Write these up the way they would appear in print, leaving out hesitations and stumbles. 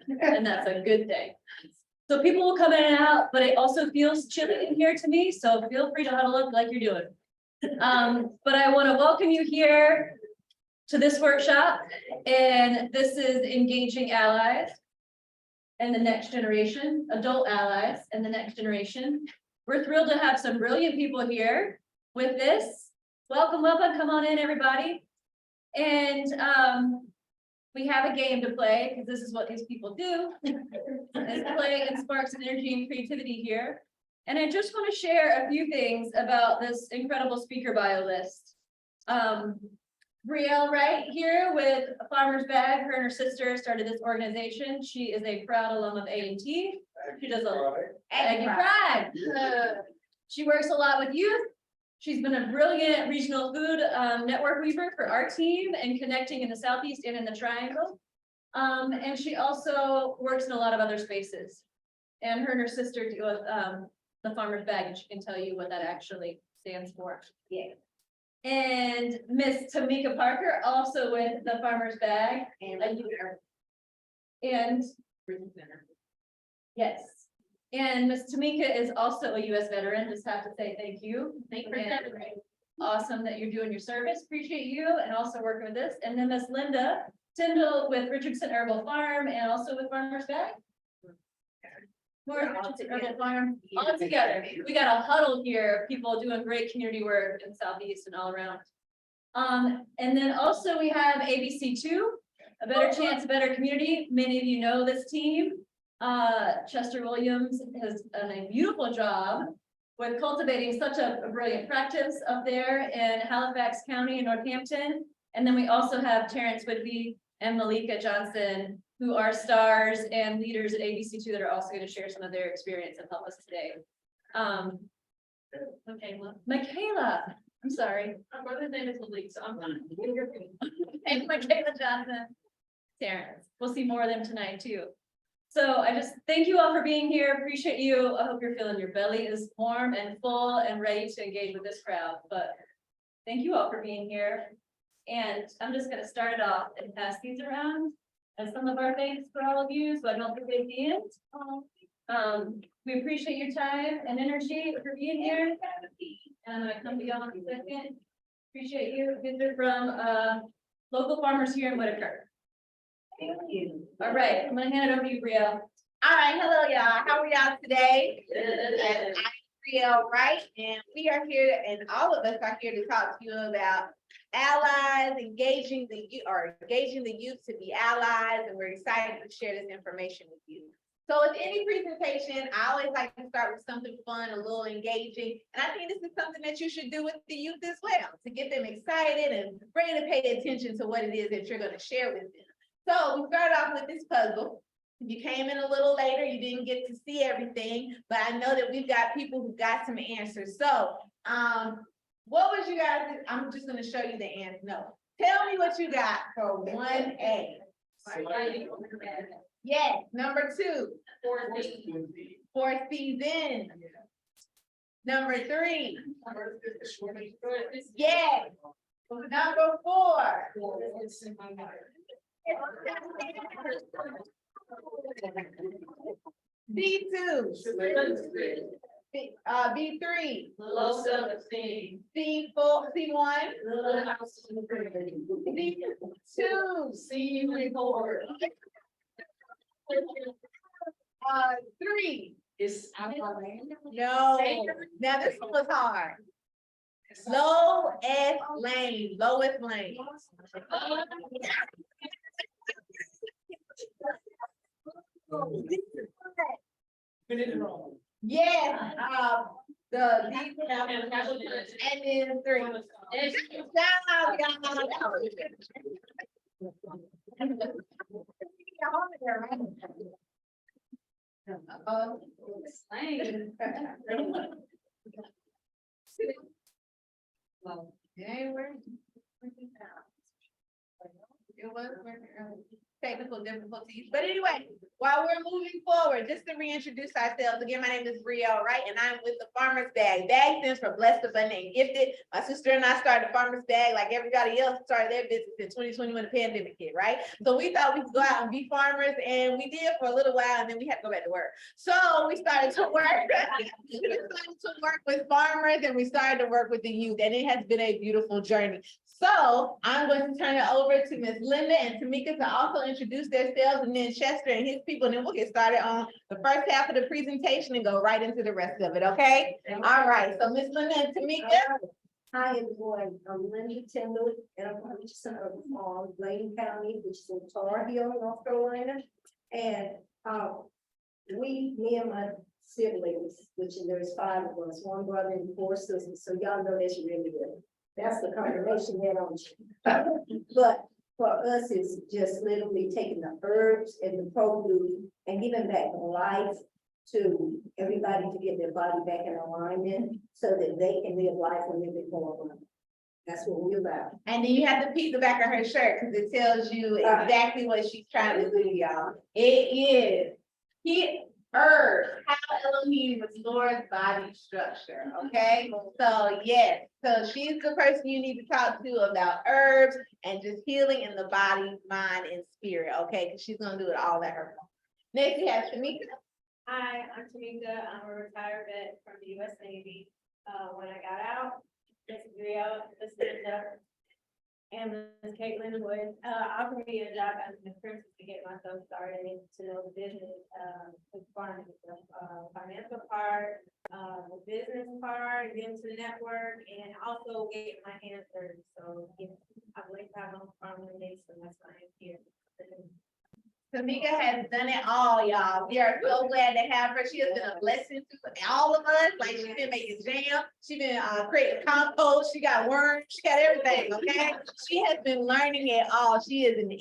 and that's a good thing. So people will come in and out, but it also feels chilly in here to me, so feel free to huddle up like you're doing. But I want to welcome you here to this workshop, and this is engaging allies and the next generation, adult allies and the next generation. We're thrilled to have some brilliant people here with this. Welcome, welcome, come on in, everybody. And we have a game to play, because this is what these people do, is play and spark some energy and creativity here. And I just want to share a few things about this incredible speaker bio list. Brielle Wright here with Farmer's Bag. Her and her sister started this organization. She is a proud alum of A&T. She does a Aggie Pride. She works a lot with youth. She's been a brilliant regional food network weaver for our team and connecting in the Southeast and in the Triangle. And she also works in a lot of other spaces. And her and her sister do the Farmer's Bag, and she can tell you what that actually stands for. Yeah. And Miss Temika Parker, also with the Farmer's Bag. And yes. And Miss Temika is also a U.S. veteran. Just have to say thank you. Thank you for celebrating. Awesome that you're doing your service. Appreciate you and also working with this. And then Miss Linda Tyndall with Richardson Herbal Farm and also with Farmer's Bag. Herbal Farm. All together. We got a huddle here of people doing great community work in the Southeast and all around. And then also we have ABC2, a better chance, a better community. Many of you know this team. Chester Williams has done a beautiful job with cultivating such a brilliant practice up there in Halifax County in Northampton. And then we also have Terrence Whidbee and Malika Johnson, who are stars and leaders at ABC2 that are also going to share some of their experience and help us today. Makayla, I'm sorry. My brother's name is Malik, so I'm fine. And Makayla Johnson, Terrence. We'll see more of them tonight too. So I just thank you all for being here. Appreciate you. I hope you're feeling your belly is warm and full and ready to engage with this crowd. But thank you all for being here. And I'm just going to start it off and pass these around as some of our thanks for all of you. So I don't forget the end. We appreciate your time and energy for being here. And I'm going to come to y'all in a second. Appreciate you. These are from local farmers here in Whitaker. Thank you. All right, I'm gonna hand it over to you, Brielle. All right, hello y'all. How are y'all today? I'm Brielle Wright, and we are here, and all of us are here to talk to you about allies, engaging the youth to be allies, and we're excited to share this information with you. So with any presentation, I always like to start with something fun, a little engaging, and I think this is something that you should do with the youth as well, to get them excited and bring them to pay attention to what it is that you're going to share with them. So we started off with this puzzle. If you came in a little later, you didn't get to see everything, but I know that we've got people who got some answers. So what was you guys, I'm just gonna show you the answer. No, tell me what you got for 1A. Yes, number 2. Four seasons. Number 3. Yes. Number 4. B2. B3. Low self-esteem. C4. C1. Little house in the pretty. C2. See you report. 3. It's No. Now this one was hard. Lowest lane. Lowest lane. Yes. And then 3. it was technical difficulties. But anyway, while we're moving forward, just to reintroduce ourselves, again, my name is Brielle, Wright, and I'm with the Farmer's Bag. Bag stands for Blessed, Abundant, and Gifted. My sister and I started the Farmer's Bag like everybody else started their business in 2020 when the pandemic hit, right? So we thought we could go out and be farmers, and we did for a little while, and then we had to go back to work. So we started to work. We started to work with farmers, and we started to work with the youth, and it has been a beautiful journey. So I'm going to turn it over to Ms. Linda and Temika to also introduce themselves, and then Chester and his people, and then we'll get started on the first half of the presentation and go right into the rest of it, okay? All right, so Ms. Linda and Temika. Hi, everyone. I'm Linda Tyndall, and I'm from Richardson, Blaine County, which is in Tar Heel, North Carolina. And me and my siblings, which there's 5 of us, 1 brother and 4 sisters. So y'all know that's really good. That's the combination that I'm. But for us, it's just literally taking the herbs and the produce and giving back life to everybody to get their body back in alignment so that they can live life a little bit more fun. That's what we're about. And then you have to piece the back of her shirt because it tells you exactly what she's trying to do, y'all. It is herbs, how Elohim restores body structure, okay? So yes, so she's the person you need to talk to about herbs and just healing in the body, mind, and spirit, okay? Because she's gonna do it all at her home. Next, we have Temika. Hi, I'm Temika. I'm a retired vet from the US Navy. When I got out, Ms. Brielle, Ms. Linda, and Ms. Caitlin would offer me a job as an apprentice to get myself started and to know the business, the farming, financial part, the business part, get into the network, and also get my hands dirty. So yeah, I would like to have a farming base, and that's why I'm here. Tamika has done it all, y'all. We are so glad to have her. She has been a blessing to all of us. Like, she's been making jam, she's been creating compost, she got worms, she got everything, okay? She has been learning it all. She is an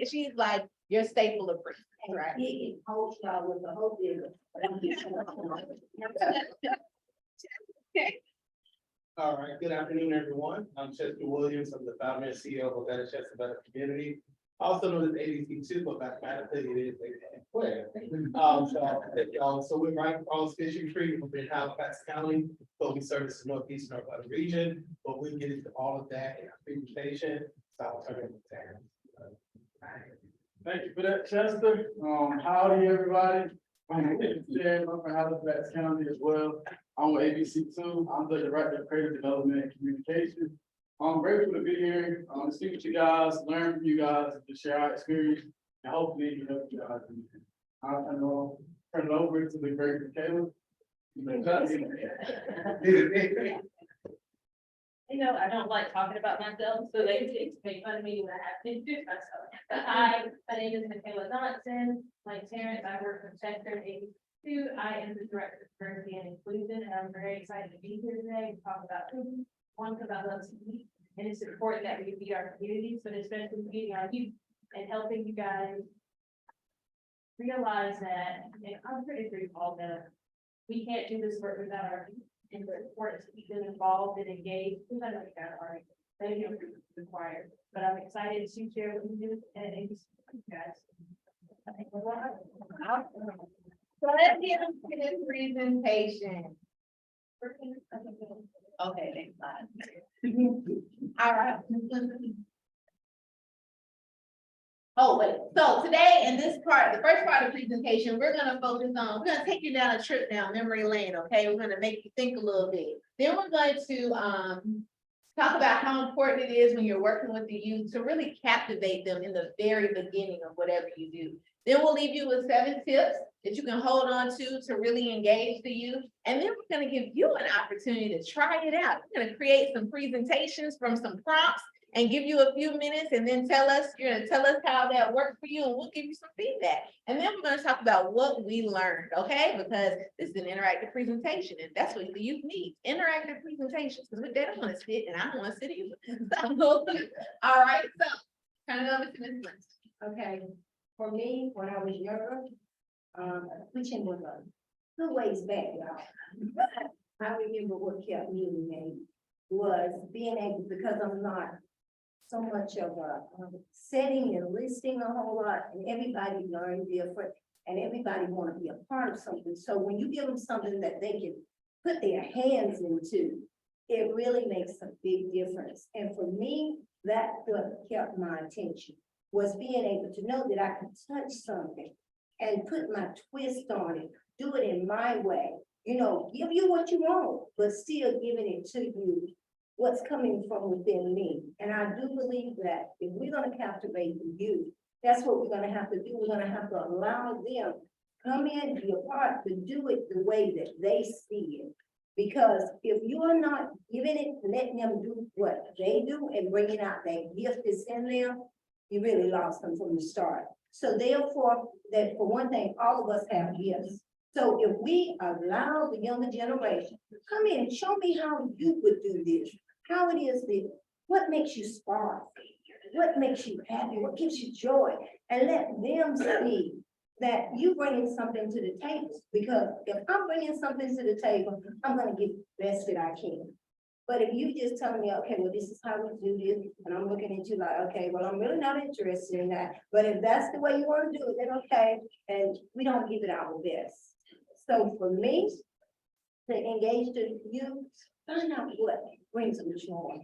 she's like your staple of free, right? He holds y'all with the whole deal. All right, good afternoon, everyone. I'm Chester Williams. I'm the founder and CEO of Better Chester Better Community, also known as ABC2, but mathematically it is so we're right across Fishing Creek. We're in Halifax County, but we service the northeast North region. But we'll get into all of that in our presentation. So I'll turn it to Terrence. Thank you for that, Chester. Howdy, everybody. I'm Terrence. I'm from Halifax County as well. I'm with ABC2. I'm the Director of Creative Development and Communication. I'm grateful to be here, to speak with you guys, learn from you guys, to share our experience, and hopefully you help you guys. I'll turn it over to the great Makayla. You know, I don't like talking about myself, so they used to make fun of me when I have to introduce myself. But hi, my name is Makayla Johnson. Like Terrence, I work for Chester ABC2. I am the Director of Diversity and Inclusion, and I'm very excited to be here today and talk about food. One, because I love to eat, and it's important that we feed our communities, but especially feeding our youth and helping you guys realize that, and I'm pretty sure you all know, we can't do this work without our youth, and it's important to keep them involved and engaged. Because I know you guys are, they don't required, but I'm excited to share with you and you guys. I think we're all right. So let's get into this presentation. Okay, thanks, bye. All right. Oh, wait, so today in this part, the first part of the presentation, we're gonna take you down a trip down memory lane, okay? We're gonna make you think a little bit. Then we're going to talk about how important it is when you're working with the youth to really captivate them in the very beginning of whatever you do. Then we'll leave you with 7 tips that you can hold on to really engage the youth. And then we're gonna give you an opportunity to try it out. We're gonna create some presentations from some prompts and give you a few minutes and then you're gonna tell us how that worked for you and we'll give you some feedback. And then we're gonna talk about what we learned, okay? Because this is an interactive presentation and that's what the youth needs, interactive presentations, because they don't wanna sit and I don't wanna sit either. So, all right, so turn it over to Ms. Lynch. Okay, for me, when I was younger, preaching was a good ways back, y'all. I remember what kept me engaged was being able, because I'm not so much of a setting and listing a whole lot, and everybody learn different, and everybody want to be a part of something. So when you give them something that they can put their hands into, it really makes a big difference. And for me, that's what kept my attention, was being able to know that I could touch something and put my twist on it, do it in my way, you know, give you what you want, but still giving it to you, what's coming from within me. And I do believe that if we're gonna captivate the youth, that's what we're gonna have to do. We're gonna have to allow them come in, be a part, to do it the way that they see it. Because if you are not giving it, letting them do what they do and bringing out that gift that's in them, you really lost them from the start. So therefore, that for one thing, all of us have gifts. So if we allow the younger generation, come in, show me how you would do this, how it is that, what makes you spark, what makes you happy, what gives you joy, and let them see that you bringing something to the table. Because if I'm bringing something to the table, I'm gonna give the best that I can. But if you just tell me, okay, well, this is how we do this, and I'm looking at you like, okay, well, I'm really not interested in that. But if that's the way you want to do it, then okay, and we don't give it our best. So for me, to engage the youth, find out what brings them joy,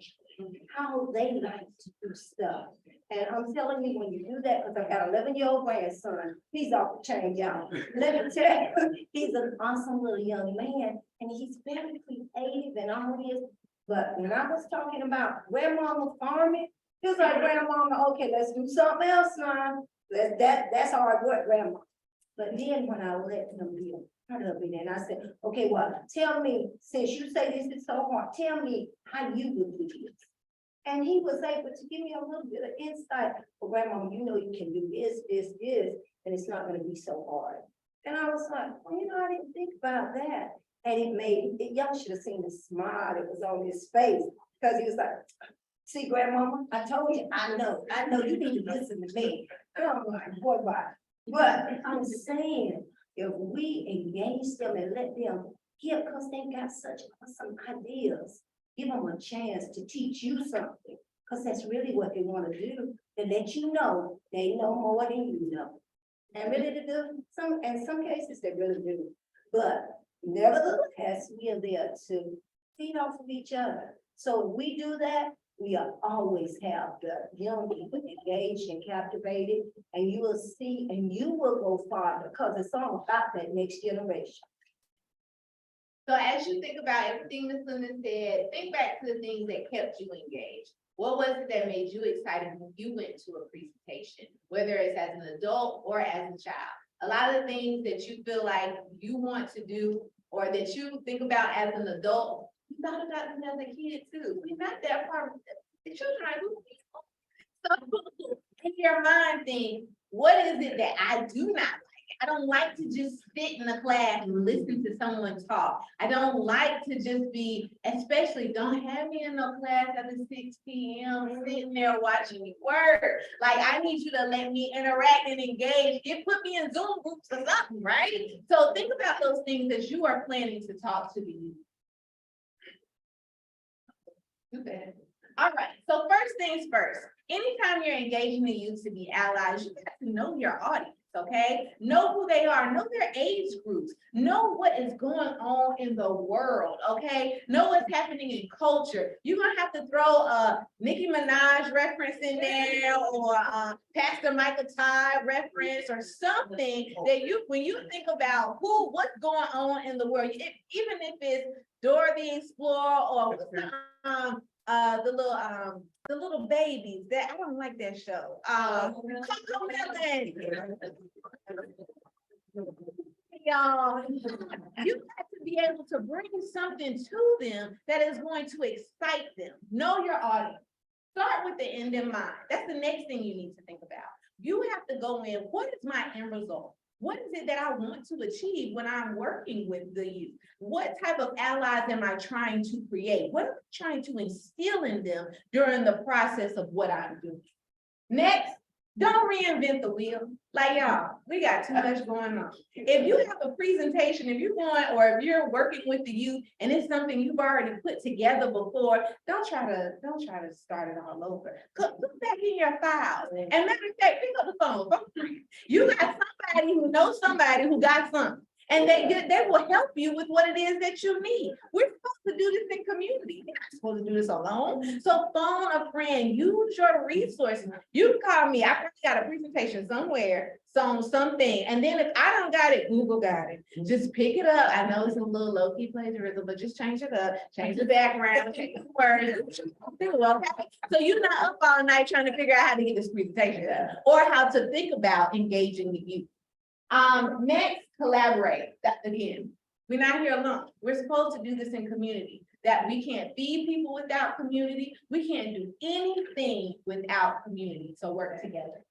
how they like to do stuff. And I'm telling you, when you do that, because I've got an 11-year-old grandson, he's off the chain, y'all. Let me tell you, he's an awesome little young man, and he's very creative and all this. But when I was talking about grandmama farming, he was like, grandmama, okay, let's do something else now. That's hard work, grandma. But then when I let him be a part of it, and I said, okay, well, tell me, since you say this is so hard, tell me how you would do this. And he was able to give me a little bit of insight. Well, grandma, you know, you can do this, and it's not gonna be so hard. And I was like, well, you know, I didn't think about that. And it made, y'all should have seen the smile that was on his face, because he was like, see, grandmama, I told you, I know, you need to listen to me. And I'm like, boy, bye. But I'm saying, if we engage them and let them give, because they got such awesome ideas, give them a chance to teach you something, because that's really what they want to do, to let you know they know more than you know. And really to do some, in some cases, they really do. But nevertheless, we are there to feed off of each other. So if we do that, we'll always have the young people engaged and captivated, and you will see, and you will go farther, because it's all about that next generation. So as you think about everything Ms. Linda said, think back to the things that kept you engaged. What was it that made you excited when you went to a presentation, whether it's as an adult or as a child? A lot of the things that you feel like you want to do or that you think about as an adult, you thought about them as a kid too. We're not that far. The children are little people. So in your mind think, what is it that I do not like? I don't like to just sit in a class and listen to someone talk. I don't like to just be, especially don't have me in no class after 6 p.m. sitting there watching me work. Like, I need you to let me interact and engage. Put me in Zoom groups or something, right? So think about those things that you are planning to talk to the youth. Okay. All right. So first things first, anytime you're engaging the youth to be allies, you have to know your audience. Okay, know who they are, know their age groups, know what is going on in the world. Okay, know what's happening in culture. You're gonna have to throw a Nicki Minaj reference in there, or Pastor Michael Todd reference, or something that you, when you think about what's going on in the world, even if it's Dora the Explorer or the little babies that I don't like that show. Y'all, you have to be able to bring something to them that is going to excite them. Know your audience. Start with the end in mind. That's the next thing you need to think about. You have to go in, what is my end result? What is it that I want to achieve when I'm working with the youth? What type of allies am I trying to create? What am I trying to instill in them during the process of what I'm doing? Next, Don't reinvent the wheel. Like y'all, we got too much going on. If you have a presentation, if you're going, or if you're working with the youth and it's something you've already put together before, don't try to start it all over. Look back in your files. And matter of fact, pick up the phone. You got somebody who knows somebody who got something. And they will help you with what it is that you need. We're supposed to do this in community. We're not supposed to do this alone. So phone a friend, use your resources. You can call me. I probably got a presentation somewhere, something. And then if I don't got it, Google got it. Just pick it up. I know it's a little low-key plagiarism, but just change it up, change the background, change the words. Okay? So you're not up all night trying to figure out how to get this presentation done or how to think about engaging the youth. Next, collaborate. That again, we're not here alone. We're supposed to do this in community. That we can't feed people without community. We can't do anything without community. So work together.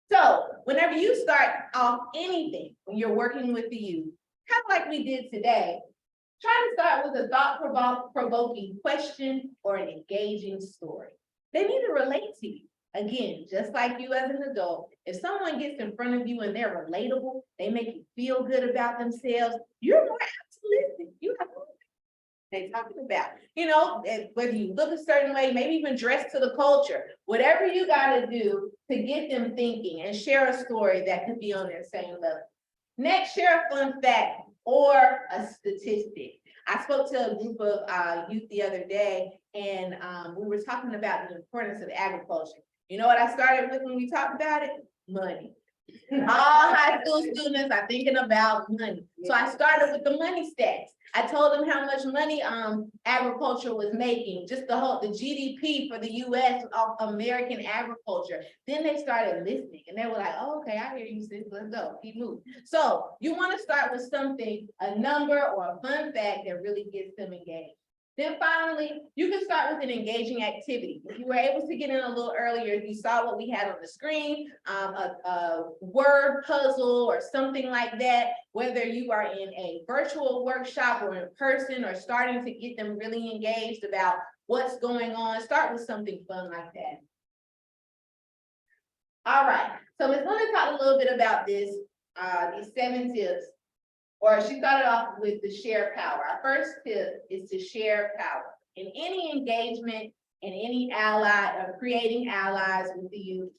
So whenever you start off anything, when you're working with the youth, kind of like we did today, try to start with a thought-provoking question or an engaging story. They need to relate to you. Again, just like you as an adult, if someone gets in front of you and they're relatable, they make you feel good about themselves, you're more apt to listen. You have what they're talking about. You know, whether you look a certain way, maybe even dress to the culture, whatever you got to do to get them thinking and share a story that could be on their same level. Next, share a fun fact or a statistic. I spoke to a group of youth the other day, and we were talking about the importance of agriculture. You know what I started with when we talked about it? Money. All high school students are thinking about money. So I started with the money stats. I told them how much money agriculture was making, just the GDP for the US of American agriculture. Then they started listening and they were like, oh, okay, I hear you, sis, let's go, keep moving. So you want to start with something, a number or a fun fact that really gets them engaged. Then finally, you can start with an engaging activity. If you were able to get in a little earlier, you saw what we had on the screen, a word puzzle or something like that, whether you are in a virtual workshop or in person or starting to get them really engaged about what's going on, start with something fun like that. All right, so Ms. Linda talked a little bit about this, these 7 tips. Or she started off with the share power. Our first tip is to share power. In any engagement, in any ally, or creating allies with the youth,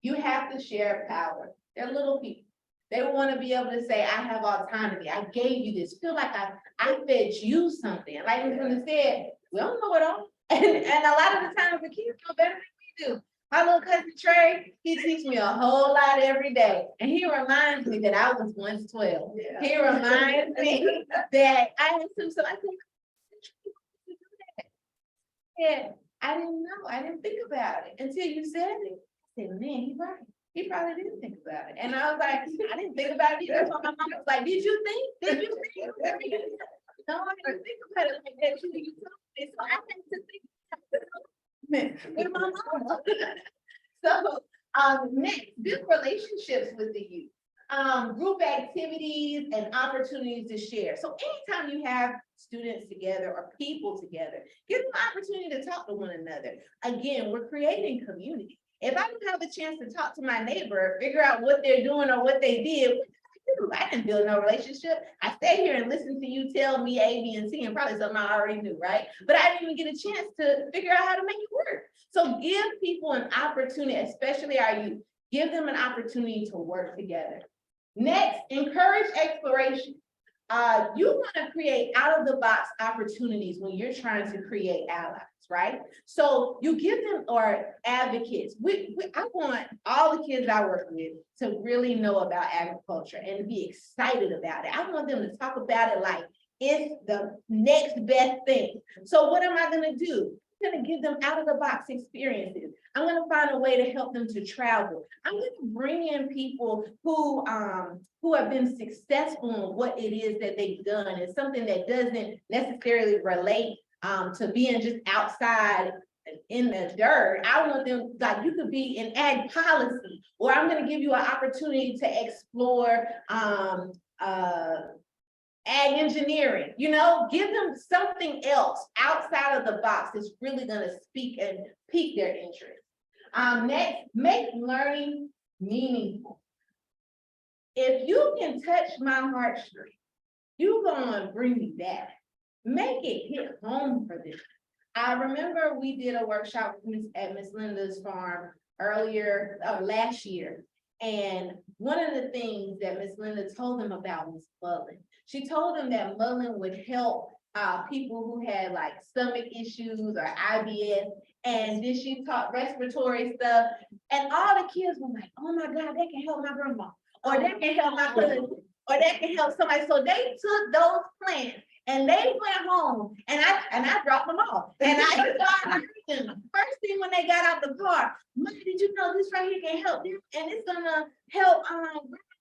you have to share power. They're little people. They want to be able to say, I have autonomy. I gave you this. Feel like I fed you something. Like Ms. Linda said, we don't know it all. And a lot of the times the kids know better than we do. My little cousin Trey, he teaches me a whole lot every day. And he reminds me that I was once 12. Yeah. He reminds me that I had so I think, yeah, I didn't know. I didn't think about it until you said it. I said, man, he's right. He probably didn't think about it. And I was like, I didn't think about it either. That's why my mom was like, did you think? Did you think? No, I didn't think about it like that. You told me. So I had to think with my mom. So next, build relationships with the youth. Group activities and opportunities to share. So anytime you have students together or people together, give them an opportunity to talk to one another. Again, we're creating community. If I don't have a chance to talk to my neighbor, figure out what they're doing or what they did, I didn't build no relationship. I stay here and listen to you tell me A, B, and C, and probably something I already knew, right? But I didn't even get a chance to figure out how to make it work. So give people an opportunity, especially our youth, give them an opportunity to work together. Next, encourage exploration. You want to create out-of-the-box opportunities when you're trying to create allies, right? So you give them, or advocates. I want all the kids I work with to really know about agriculture and to be excited about it. I want them to talk about it like it's the next best thing. So what am I going to do? I'm going to give them out-of-the-box experiences. I'm going to find a way to help them to travel. I'm going to bring in people who have been successful in what it is that they've done. It's something that doesn't necessarily relate to being just outside in the dirt. I want them, like, you could be in ag policy, or I'm going to give you an opportunity to explore ag engineering, you know, give them something else outside of the box that's really gonna speak and pique their interest. Next, make learning meaningful. If you can touch my heartstring, you're gonna bring me back. Make it hit home for them. I remember we did a workshop at Miss Linda's farm earlier, last year. And one of the things that Miss Linda told them about was mulling. She told them that mulling would help people who had like stomach issues or IBS. And then she taught respiratory stuff. And all the kids were like, oh my God, that can help my grandma. Or that can help my cousin. Or that can help somebody. So they took those plans and they went home and I dropped them off. And I started them. First thing when they got out the car, Mom, did you know this right here can help them? And it's gonna help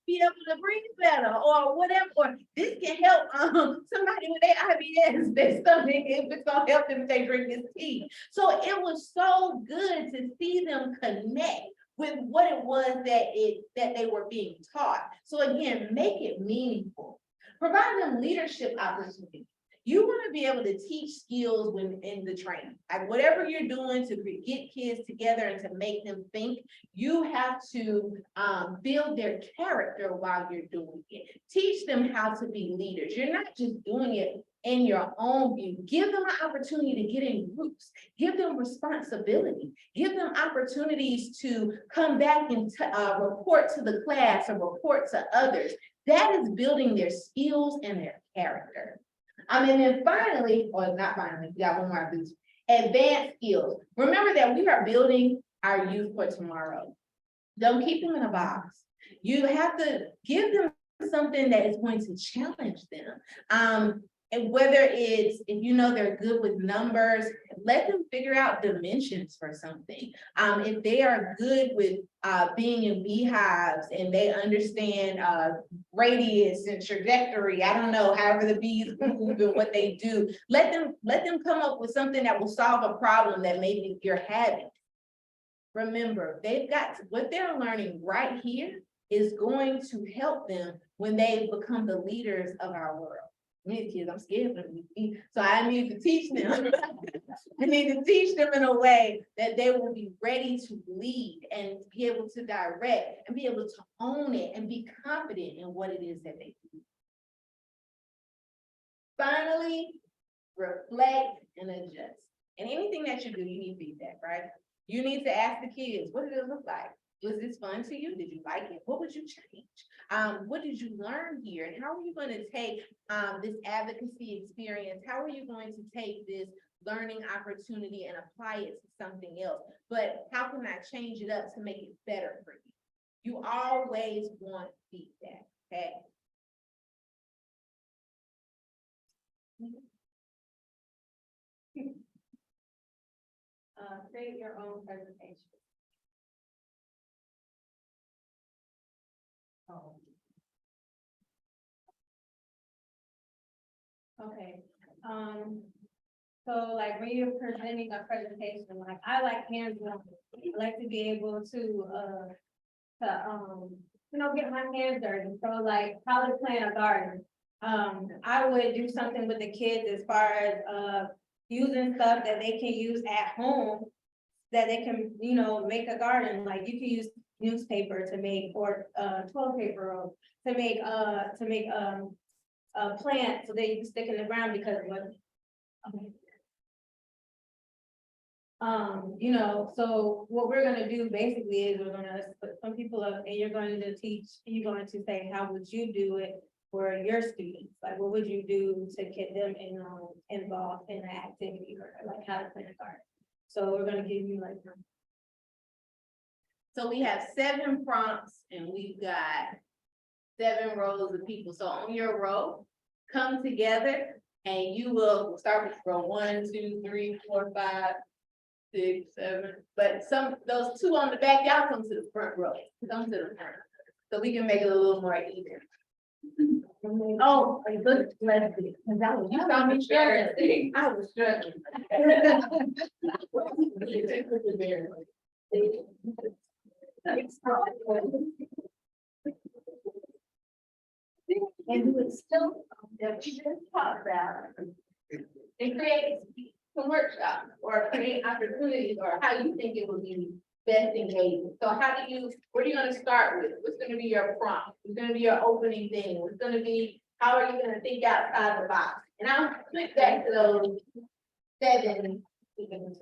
be able to breathe better or whatever. Or this can help somebody with their IBS, their stomach, if it's gonna help them if they drink this tea. So it was so good to see them connect with what it was that they were being taught. So again, make it meaningful. Provide them leadership opportunities. You want to be able to teach skills when in the training. Like whatever you're doing to get kids together and to make them think, you have to build their character while you're doing it. Teach them how to be leaders. You're not just doing it in your own view. Give them an opportunity to get in groups. Give them responsibility. Give them opportunities to come back and report to the class or report to others. That is building their skills and their character. And then finally, or not finally, we got one more boost, advanced skills. Remember that we are building our youth for tomorrow. Don't keep them in a box. You have to give them something that is going to challenge them. And whether it's, if you know they're good with numbers, let them figure out dimensions for something. If they are good with being in beehives and they understand radius and trajectory, I don't know, however the bees move and what they do, let them come up with something that will solve a problem that maybe you're having. Remember, they've got what they're learning right here is going to help them when they become the leaders of our world. Me, kids, I'm scared of them. So I need to teach them. I need to teach them in a way that they will be ready to lead and be able to direct and be able to own it and be confident in what it is that they do. Finally, reflect and adjust. And anything that you do, you need feedback, right? You need to ask the kids, what did it look like? Was this fun to you? Did you like it? What would you change? What did you learn here? And how are you going to take this advocacy experience? How are you going to take this learning opportunity and apply it to something else? But how can I change it up to make it better for you? You always want feedback, okay? Create your own presentation. Okay, so like when you're presenting a presentation, like I like hands-on, I like to be able to get my hands dirty. So like how to plant a garden. I would do something with the kids as far as using stuff that they can use at home that they can, make a garden. Like you can use newspaper to make, or toilet paper roll to make a plant so that you can stick in the ground, because so what we're gonna do basically is we're gonna put some people up and you're going to say, how would you do it for your students? Like, what would you do to get them involved in the activity, or like how to plant a garden? So we're gonna give you like. So we have 7 prompts and we've got 7 rows of people. So on your row, come together and you will start with row 1, 2, 3, 4, 5, 6, 7. But those 2 on the back, y'all come to the front row. Come to the front. So we can make it a little more even. Oh, look, Leslie, because that was, you saw me struggling. I was struggling. And you would still that we just talked about and create some workshops or create opportunities or how you think it would be best engaged. So how do you, what are you gonna start with? What's gonna be your prompt? What's gonna be your opening thing? What's gonna be, how are you gonna think outside the box? And I'll flip back to those 7 things.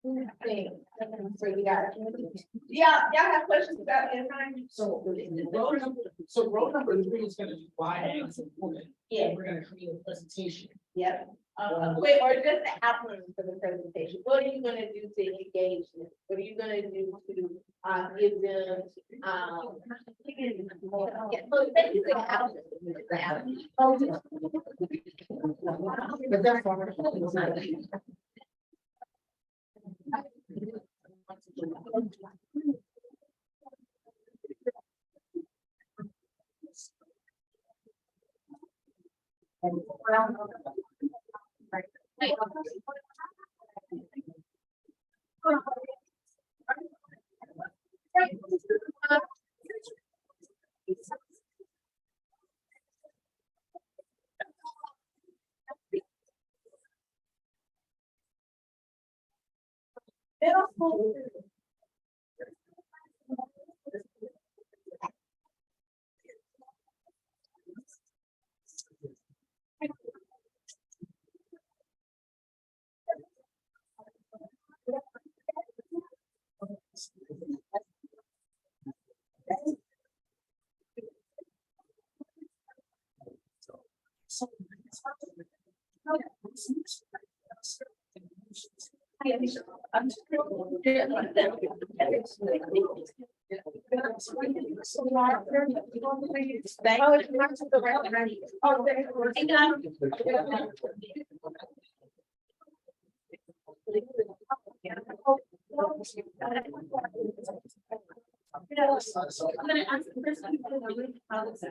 So you got it. Y'all have questions about the assignment? So road number 3 is gonna be finance and women. Yeah. We're gonna create a presentation. Yep. Wait, or just the outline for the presentation. What are you gonna do to engage them? What are you gonna do to, give them, yeah, so basically the outline. But that's I'm gonna ask the person how this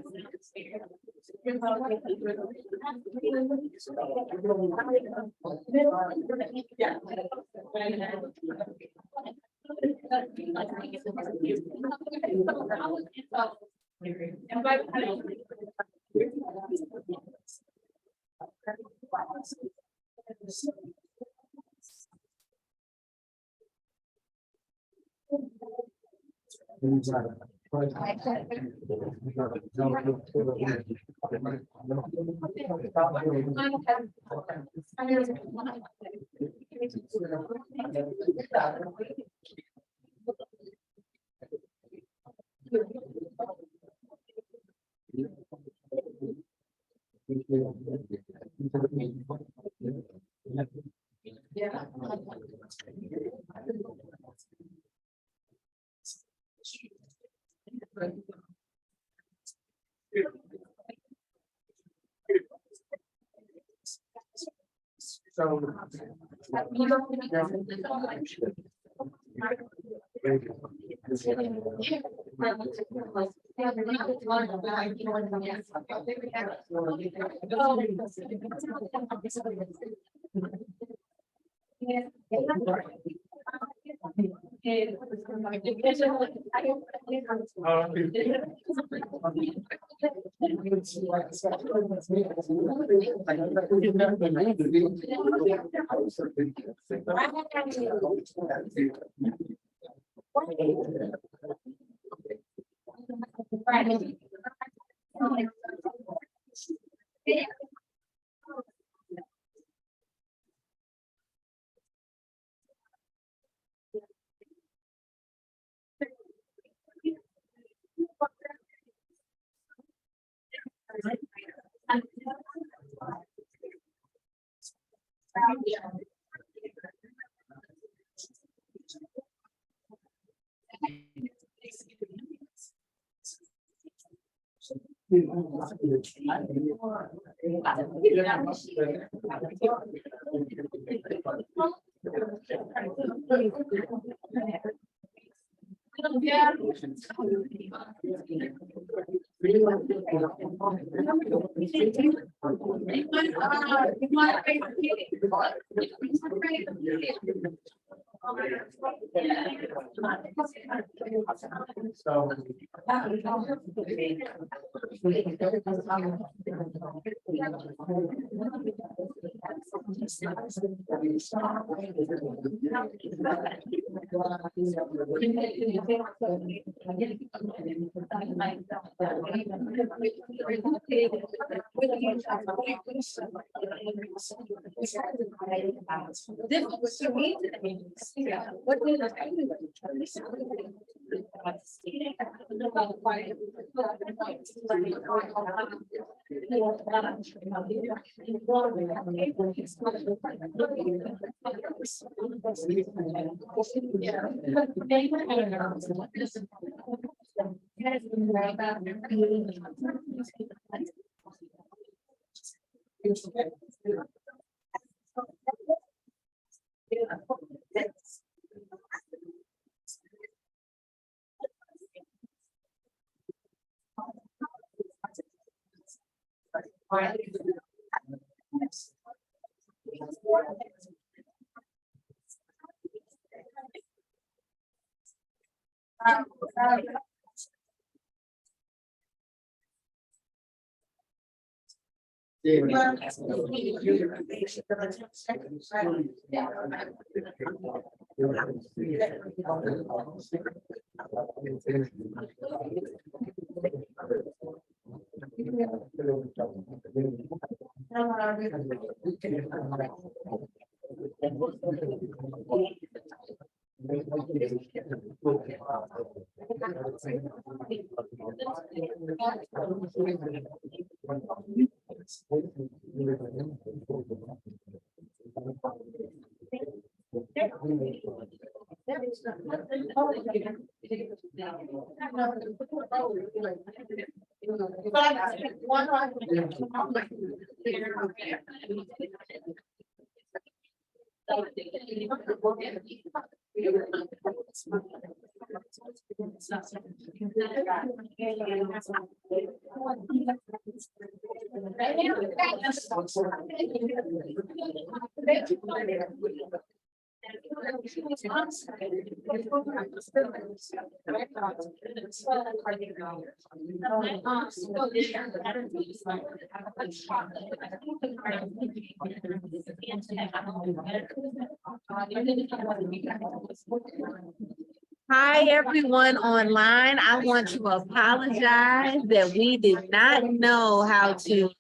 Hi, everyone online. I want to apologize that we did not know how to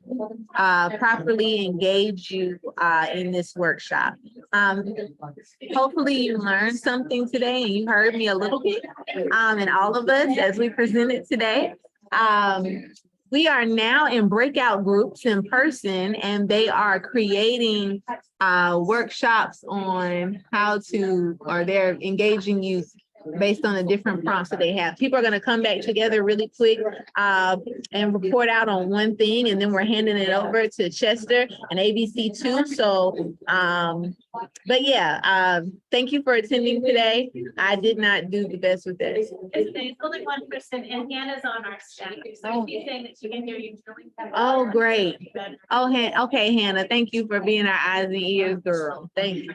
properly engage you in this workshop. Hopefully you learned something today and you heard me a little bit, and all of us as we presented today. We are now in breakout groups in person, and they are creating workshops on how to, or they're engaging you based on the different prompts that they have. People are going to come back together really quick and report out on one thing, and then we're handing it over to Chester and ABC too. So, but yeah, thank you for attending today. I did not do the best with this. It's only one person, and Hannah's on our staff. So she's saying that she can hear you. Oh, great. Oh, okay, Hannah, thank you for being our eyes and ears girl. Thank you.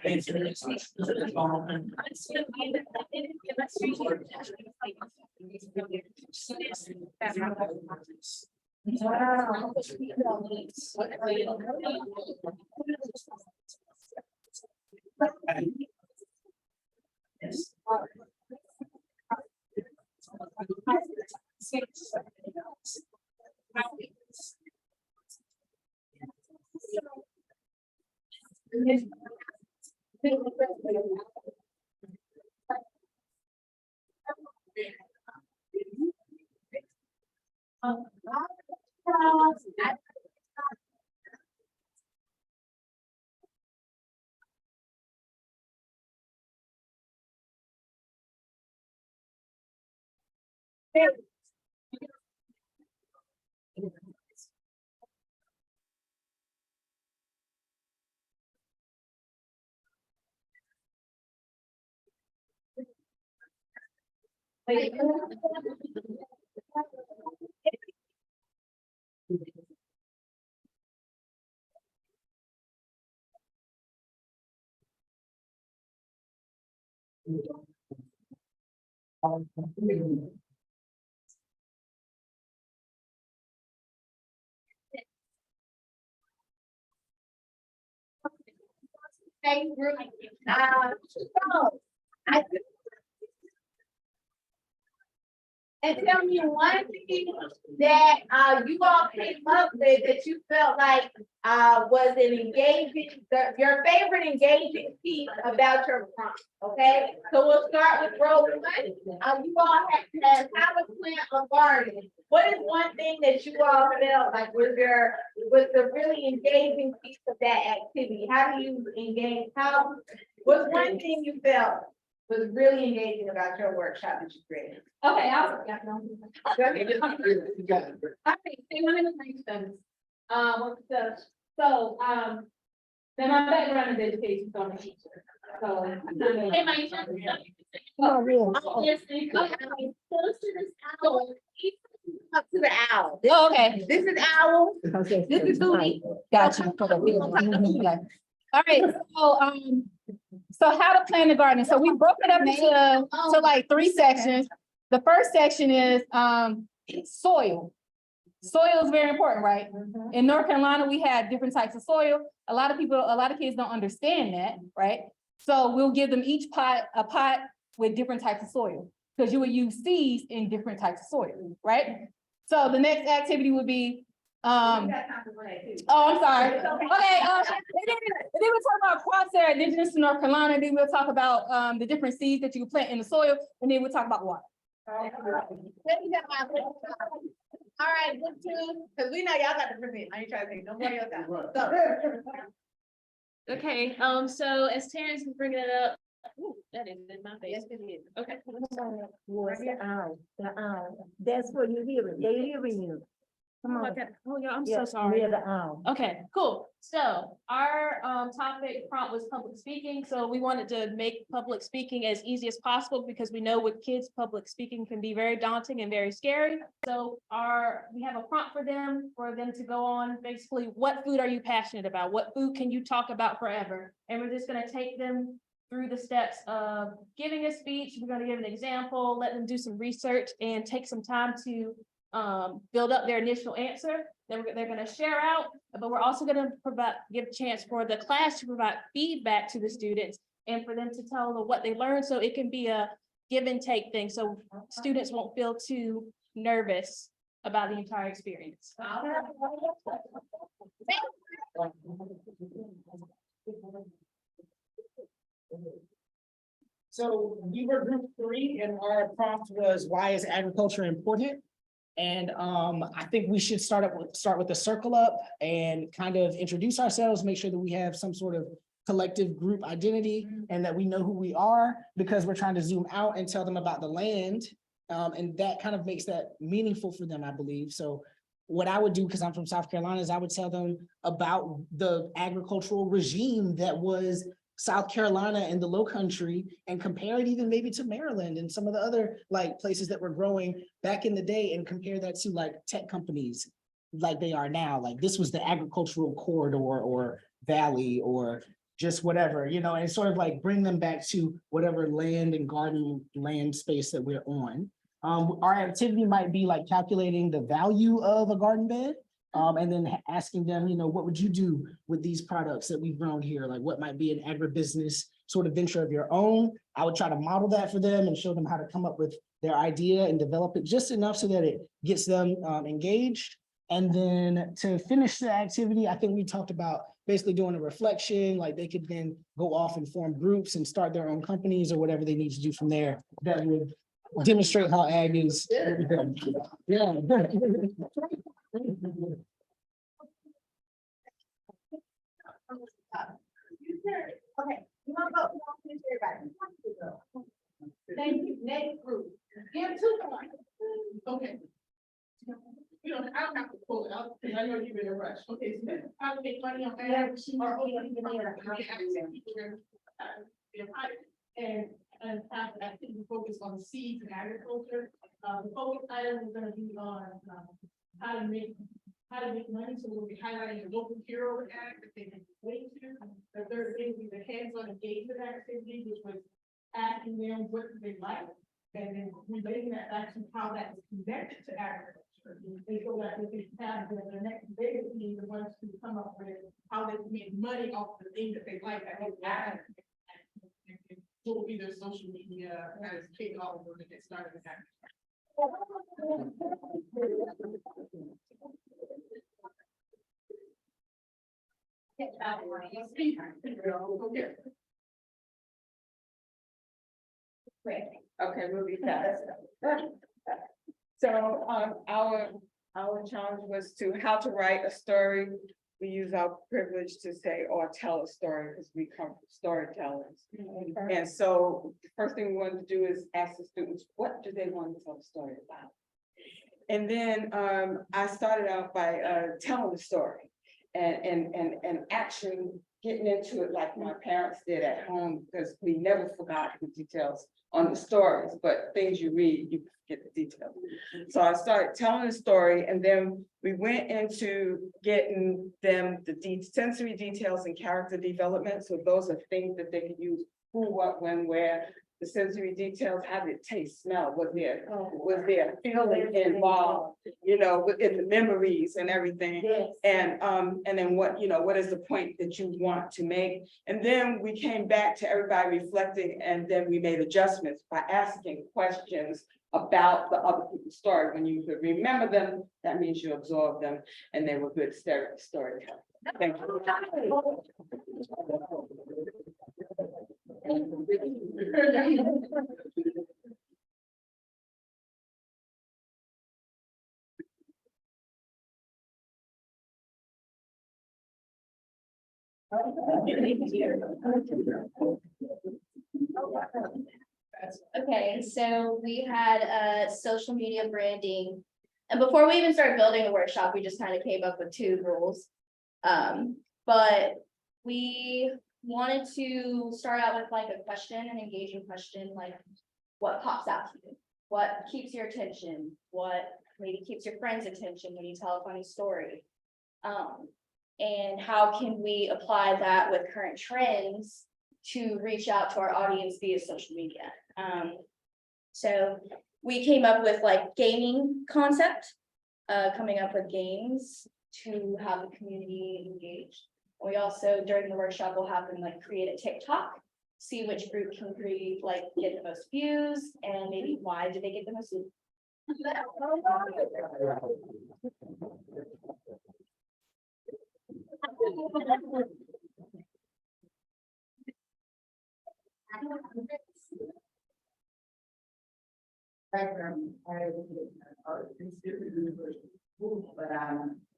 Thank you. So, I and tell me one thing that you all came up with that you felt like was an engaging, your favorite engaging piece about your prompt, okay? So we'll start with row one. You all have to have a plant or garden. What is one thing that you all felt like was the really engaging piece of that activity? How do you engage? What's one thing you felt was really engaging about your workshop that you created? Okay, I'll. Go ahead. All right, say one of the things. Then my background is education, so I'm a teacher. So. Hey, my turn. Oh, really? Yes, thank you. Okay, close to this owl. Up to the owl. Oh, okay. This is owl. Okay. This is Booty. Gotcha. All right, so how to plant a garden. So we broke it up into like 3 sections. The first section is soil. Soil is very important, right? In North Carolina, we have different types of soil. A lot of kids don't understand that, right? So we'll give them each a pot with different types of soil, because you would use seeds in different types of soil, right? So the next activity would be, oh, I'm sorry. Okay, and then we'll talk about crops that are indigenous to North Carolina. Then we'll talk about the different seeds that you can plant in the soil, and then we'll talk about water. All right, book two, because we know y'all got to present. I ain't trying to take nobody else out. So, Okay, so as Terrence is bringing it up, ooh, that is in my face. yes, it is. Okay. Was the owl, that's what you hear, they hearing you. Come on. Oh, yeah, I'm Yeah, so sorry. near the owl. Okay, cool. So our topic prompt was public speaking. So we wanted to make public speaking as easy as possible, because we know with kids, public speaking can be very daunting and very scary. So we have a prompt for them to go on, basically, what food are you passionate about? What food can you talk about forever? And we're just gonna take them through the steps of giving a speech. We're gonna give an example, let them do some research and take some time to build up their initial answer. Then they're going to share out, but we're also going to give a chance for the class to provide feedback to the students and for them to tell them what they learned. So it can be a give and take thing. So students won't feel too nervous about the entire experience. So we were group 3 and our prompt was, why is agriculture important? And I think we should start with the circle up and kind of introduce ourselves, make sure that we have some sort of collective group identity and that we know who we are, because we're trying to zoom out and tell them about the land. And that kind of makes that meaningful for them, I believe. So what I would do, because I'm from South Carolina, is I would tell them about the agricultural regime that was South Carolina and the Low Country, and compare it even maybe to Maryland and some of the other like places that were growing back in the day, and compare that to like tech companies like they are now. Like this was the agricultural corridor or valley or just whatever, you know, and sort of like bring them back to whatever land and garden land space that we're on. Our activity might be like calculating the value of a garden bed. And then asking them, you know, what would you do with these products that we've grown here? Like what might be an agribusiness sort of venture of your own? I would try to model that for them and show them how to come up with their idea and develop it just enough so that it gets them engaged. And then to finish the activity, I think we talked about basically doing a reflection, like they could then go off and form groups and start their own companies or whatever they need to do from there. That would demonstrate how ag is. Yeah. Okay, you want to go? Finish everybody. Thank you. Next group. Give 2 points. Okay. You know, I don't have to pull it out, because I know you've been in a rush. Okay, so then I'll make money on that. Or and have an activity focus on seeds and agriculture. The focus item is gonna be on how to make money. So we'll be highlighting the local hero ag that they can relate to. The third thing will be the hands-on engagement activity, which was asking them what they like, and then relating that back to how that is connected to agriculture. They go back to the time, and the next bigger team, the ones who come up with how they can make money off the thing that they like, that they add. What will be their social media as kick off when they get started with that. Okay, we'll be fast. So, our challenge was to how to write a story. We use our privilege to say or tell a story because we come from storytellers. And so the first thing we wanted to do is ask the students, what do they want to tell a story about? And then I started out by telling the story and actually getting into it like my parents did at home, because we never forgot the details on the stories, but things you read, you get the details. So I started telling the story, and then we went into getting them the sensory details and character development. So those are things that they can use: who, what, when, where. The sensory details, how did it taste, smell, was there feeling involved, you know, within the memories and everything. Yes. And then what, you know, what is the point that you want to make? And then we came back to everybody reflecting, and then we made adjustments by asking questions about the other people's story. When you could remember them, that means you absorb them, and they were good storytelling. Thank you. Okay, so we had social media branding. And before we even started building the workshop, we just kind of came up with 2 rules. But we wanted to start out with like a question, an engaging question, like what pops out to you? What keeps your attention? What maybe keeps your friend's attention when you tell a funny story? And how can we apply that with current trends to reach out to our audience via social media? So we came up with like gaming concept, coming up with games to have the community engaged. We also, during the workshop, will have them like create a TikTok, see which group can create, like get the most views, and maybe why did they get the most views. But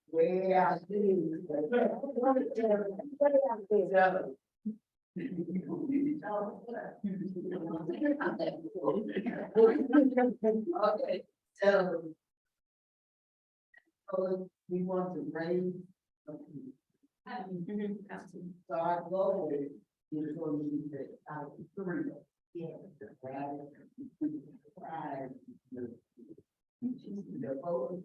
where I see. Okay, so. We want to raise. So our goal is going to be the 3. Yeah. The vote.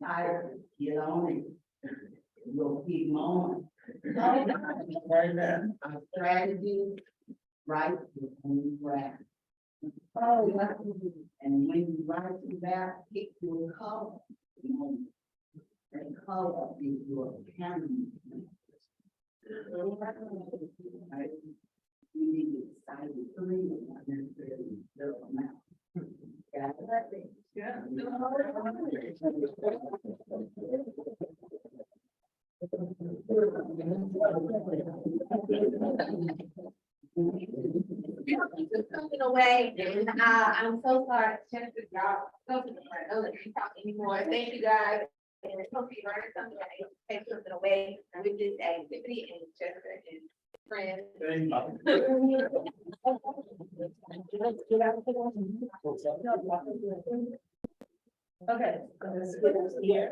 Tired, get on it. We'll keep on. Right now. Our strategy, right, right. Oh, and when you write to that, pick your color. And color is your camera. Right? We need to decide the 3 and not necessarily the amount. Yeah. Something away, and I'm so sorry, Jennifer, y'all, I know that you talk anymore. Thank you guys. And hope you learned something, take something away with this activity, and Jennifer and friends. Okay. Here.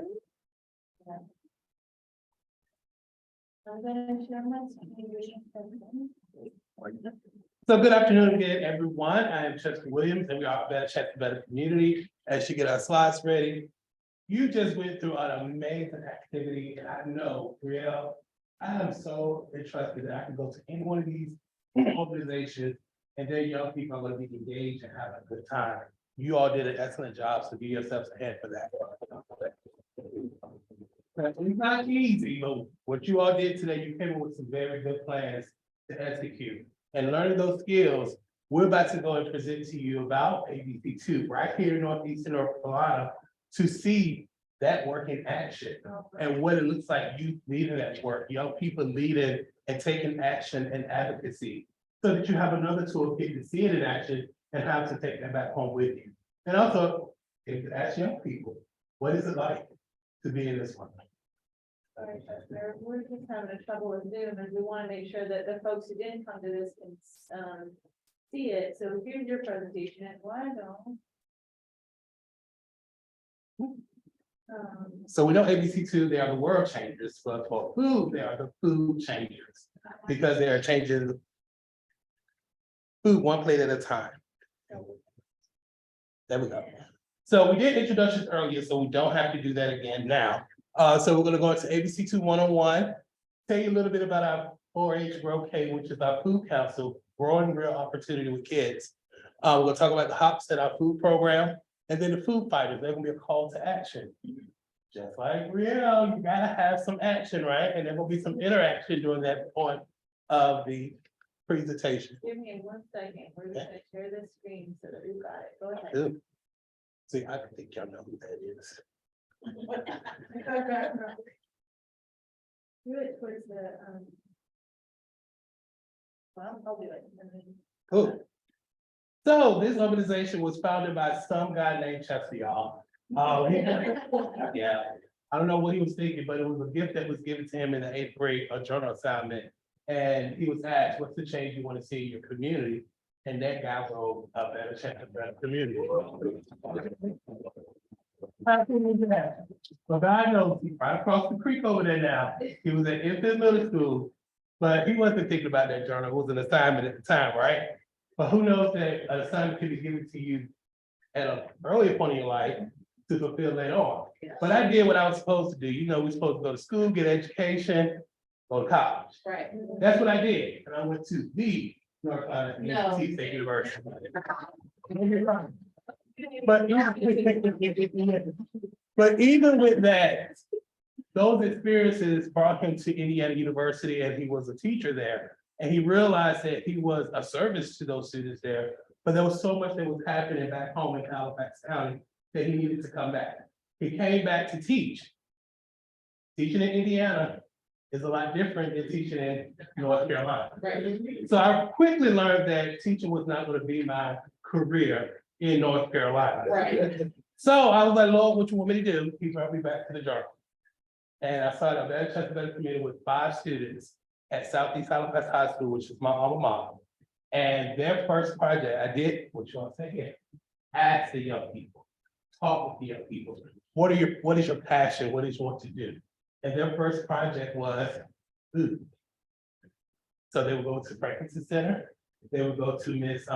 So good afternoon again, everyone. I am Chester Williams, and we are Better Check the Better Community. As you get our slides ready, you just went through an amazing activity, and I know Brielle I am so interested that I can go to any one of these organizations and their young people are gonna be engaged and have a good time. You all did an excellent job, so give yourselves a hand for that. It's not easy, but what you all did today, you came up with some very good plans to execute. And learning those skills, we're about to go and present to you about ABC two, right here in Northeastern North Carolina, to see that work in action and what it looks like you leading that work, young people leading and taking action and advocacy. So that you have another toolkit to see it in action and how to take that back home with you. And also, if you ask young people, what is it like to be in this one? Sorry, Chester, we're just having trouble with Zoom, and we want to make sure that the folks who didn't come to this can, see it. So here's your presentation, and why don't? So we know ABC two, they are the world changers, but for food, they are the food changers. Because they are changing food one plate at a time. There we go. So we did introductions earlier, so we don't have to do that again now. So we're gonna go into ABC two 101. Tell you a little bit about our 4-H Grow K, which is our food council, growing real opportunity with kids. We're gonna talk about the HOPS and our food program, and then the food fighters, they're gonna be a call to action. Just like Brielle, you gotta have some action, right? And there will be some interaction during that point of the presentation. Give me 1 second. We're just gonna share this screen so that we've got it. Go ahead. Good. See, I think y'all know who that is. Do it towards the, well, I'll do it. And then- Cool. So this organization was founded by some guy named Chester, y'all. Yeah, I don't know what he was thinking, but it was a gift that was given to him in the 8th grade, a journal assignment. And he was asked, what's the change you want to see in your community? And that guy wrote a better chance of better community. How can we do that? Well, God knows, he's right across the creek over there now. He was at infant middle school, but he wasn't thinking about that journal. It was an assignment at the time, right? But who knows that an assignment can be given to you at an earlier point in your life to fulfill later on. But I did what I was supposed to do. You know, we're supposed to go to school, get education, go to college. Right. That's what I did. And I went to the North Carolina State University. But even with that, those experiences brought him to Indiana University, and he was a teacher there. And he realized that he was a service to those students there, but there was so much that was happening back home in Halifax County that he needed to come back. He came back to teach. Teaching in Indiana is a lot different than teaching in North Carolina. Right. So I quickly learned that teaching was not going to be my career in North Carolina. Right. So I was like, Lord, what you want me to do? He brought me back to the journal. And I started a Better Chance Better Community with 5 students at Southeast Halifax High School, which is my alma mater. And their first project, I did what you want to say here, ask the young people, talk with the young people. What is your passion? What is you want to do? And their first project was food. So they would go to Franklin Center. They would go to Miss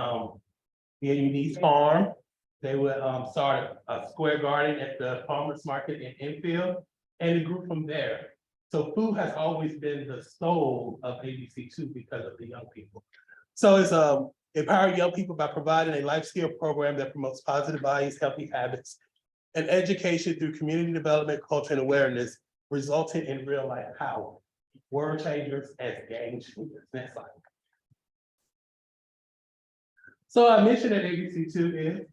B.A.G's farm. They would start a square garden at the farmer's market in Enfield, and it grew from there. So food has always been the soul of ABC2 because of the young people. So it's empower young people by providing a life skill program that promotes positive values, healthy habits, and education through community development, culture, and awareness, resulting in real life power. Word changers as game changers. Next slide. So our mission at ABC2 is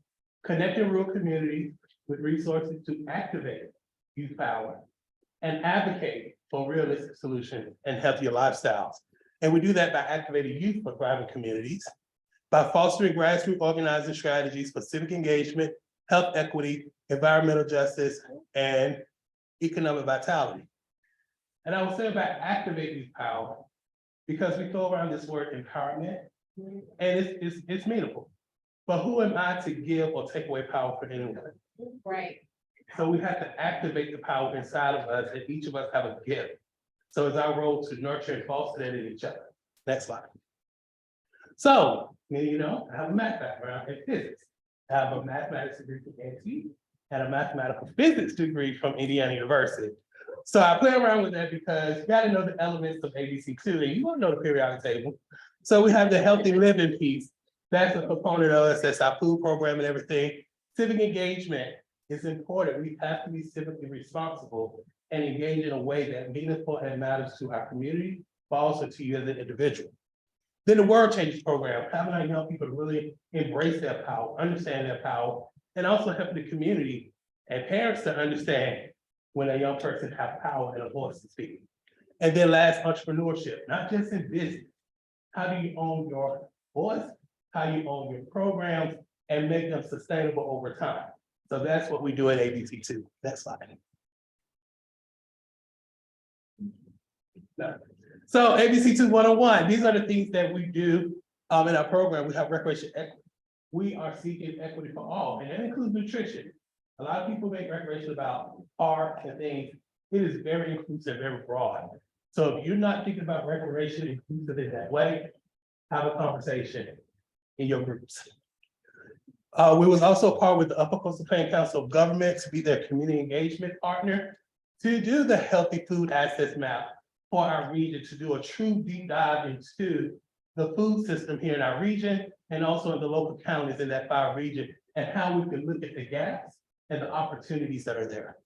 connecting rural communities with resources to activate youth power and advocate for realistic solutions and healthier lifestyles. And we do that by activating youth for thriving communities, by fostering grassroots organizing strategies for civic engagement, health equity, environmental justice, and economic vitality. And I will say about activate youth power, because we throw around this word empowerment, and it's meaningful. But who am I to give or take away power for anyone? Right. So we have to activate the power inside of us, and each of us have a gift. So it's our role to nurture and foster that in each other. Next slide. So, you know, I have a math background in physics. I have a mathematics degree from NT and a mathematical physics degree from Indiana University. So I play around with that because you gotta know the elements of ABC2, and you wanna know the periodic table. So we have the healthy living piece. That's a component of us, that's our food program and everything. Civic engagement is important. We have to be civically responsible and engage in a way that meaningful and matters to our community, but also to you as an individual. Then the World Changes program, having our young people really embrace their power, understand their power, and also help the community and parents to understand when a young person have power and a voice to speak. And then last, entrepreneurship, not just in business. How do you own your voice? How you own your programs and make them sustainable over time? So that's what we do at ABC2. Next slide. So ABC2 101, these are the things that we do in our program. We have recreation equity. We are seeking equity for all, and that includes nutrition. A lot of people make recreation about parks and things. It is very inclusive, very broad. So if you're not thinking about recreation inclusive in that way, have a conversation in your groups. We was also part with the Upper Coastal Plain Council of Government to be their community engagement partner to do the healthy food access map for our region, to do a true deep dive into the food system here in our region and also in the local counties in that 5 region, and how we can look at the gaps and the opportunities that are there.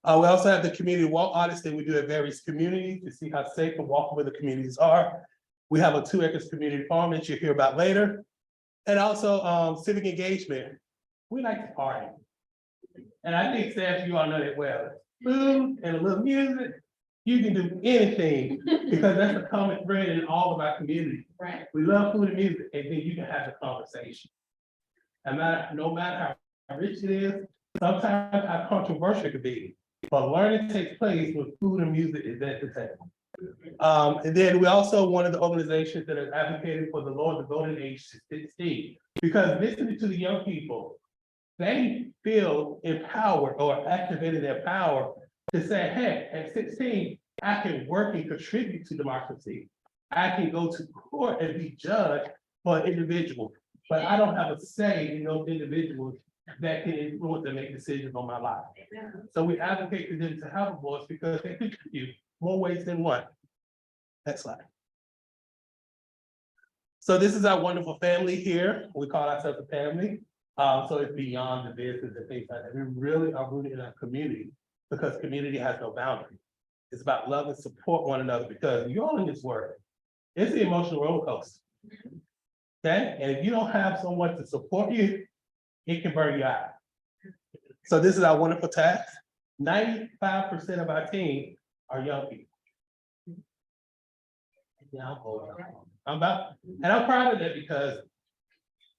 We also have the community walk audits that we do at various communities to see how safe and walkable the communities are. We have a 2 acres community farm that you'll hear about later. And also civic engagement. We like to party. And I think staff, you all know that well. Food and a little music, you can do anything because that's a common thread in all of our communities. Right. We love food and music, and then you can have the conversation. And no matter how rich it is, sometimes how controversial it could be, but learning takes place when food and music is at the table. And then we also one of the organizations that has advocated for the lower the voting age to 16, because listening to the young people, they feel empowered or activated their power to say, hey, at 16, I can work and contribute to democracy. I can go to court and be judged for an individual, but I don't have a say in those individuals that can influence and make decisions on my life. So we advocate for them to have a voice because they contribute more ways than one. Next slide. So this is our wonderful family here. We call ourselves a family. So it's beyond the business and things like that. We really are rooted in our community because community has no boundary. It's about love and support one another because you're all in this work. It's the emotional roller coaster. Okay, and if you don't have someone to support you, it can burn you out. So this is our wonderful task. 95% of our team are young people. Yeah, I'm proud of that because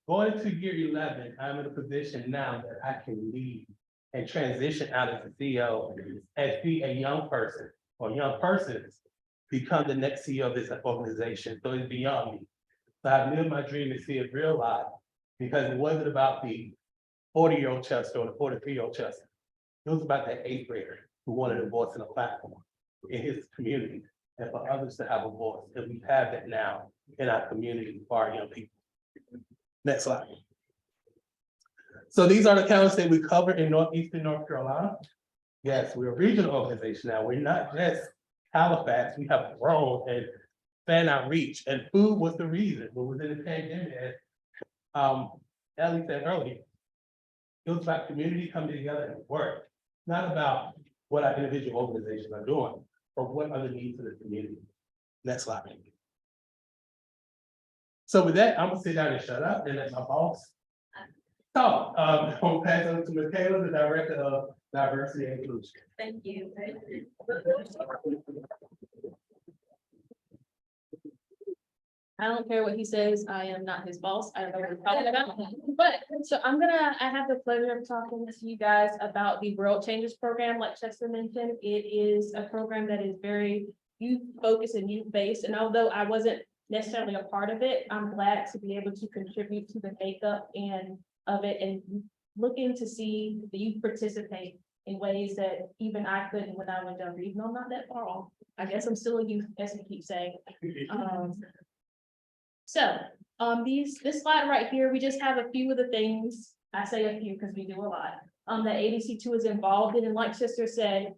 going into year 11, I'm in a position now that I can lead and transition out as a CEO and see a young person or young persons become the next CEO of this organization. So it's beyond me. So I've lived my dream to see it realized because it wasn't about the 40-year-old Chester or the 43-year-old Chester. It was about that 8th grader who wanted a voice and a platform in his community and for others to have a voice. And we have that now in our community for our young people. Next slide. So these are the counties that we cover in Northeastern North Carolina. Yes, we're a regional organization now. We're not just Halifax. We have grown and fan our reach, and food was the reason. When we was in the pandemic, as Ellie said earlier, it was about community coming together and work, not about what our individual organizations are doing, but what are the needs of the community. Next slide. So with that, I'm gonna sit down and shut up and let my boss talk. I'm gonna pass it on to Makayla, the Director of Diversity and Inclusion. Thank you. I don't care what he says. I am not his boss. I don't know what he's talking about. But so I have the pleasure of talking to you guys about the World Changes program. Like Chester mentioned, it is a program that is very youth focused and youth based. And although I wasn't necessarily a part of it, I'm glad to be able to contribute to the makeup and of it and looking to see the youth participate in ways that even I couldn't when I was younger, even though I'm not that far off. I guess I'm still a youth, as we keep saying. This slide right here, we just have a few of the things. I say a few because we do a lot. That ABC2 is involved in, and like Sister said,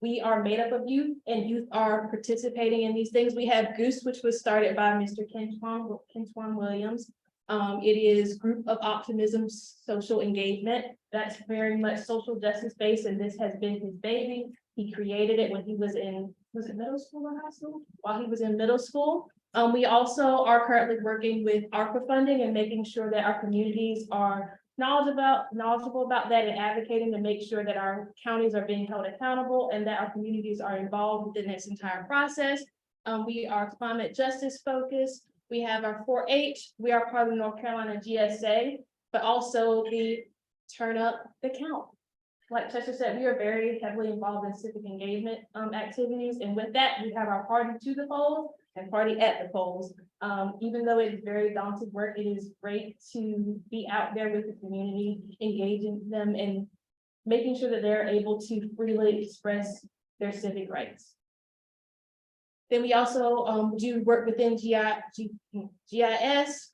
We are made up of youth, and youth are participating in these things. We have Goose, which was started by Mr. Kentwan Williams. It is Group of Optimism Social Engagement. That's very much social justice based, and this has been his baby. He created it when he was in, was it middle school or high school? While he was in middle school. We also are currently working with ARPA funding and making sure that our communities are knowledgeable about that and advocating to make sure that our counties are being held accountable and that our communities are involved within this entire process. We are climate justice focused. We have our 4-H. We are part of the North Carolina GSA, but also the Turn Up the Count. Like Chester said, we are very heavily involved in civic engagement activities. And with that, we have our party to the polls and party at the polls. Even though it is very daunting work, it is great to be out there with the community, engaging them and making sure that they're able to freely express their civic rights. Then we also do work within GIS,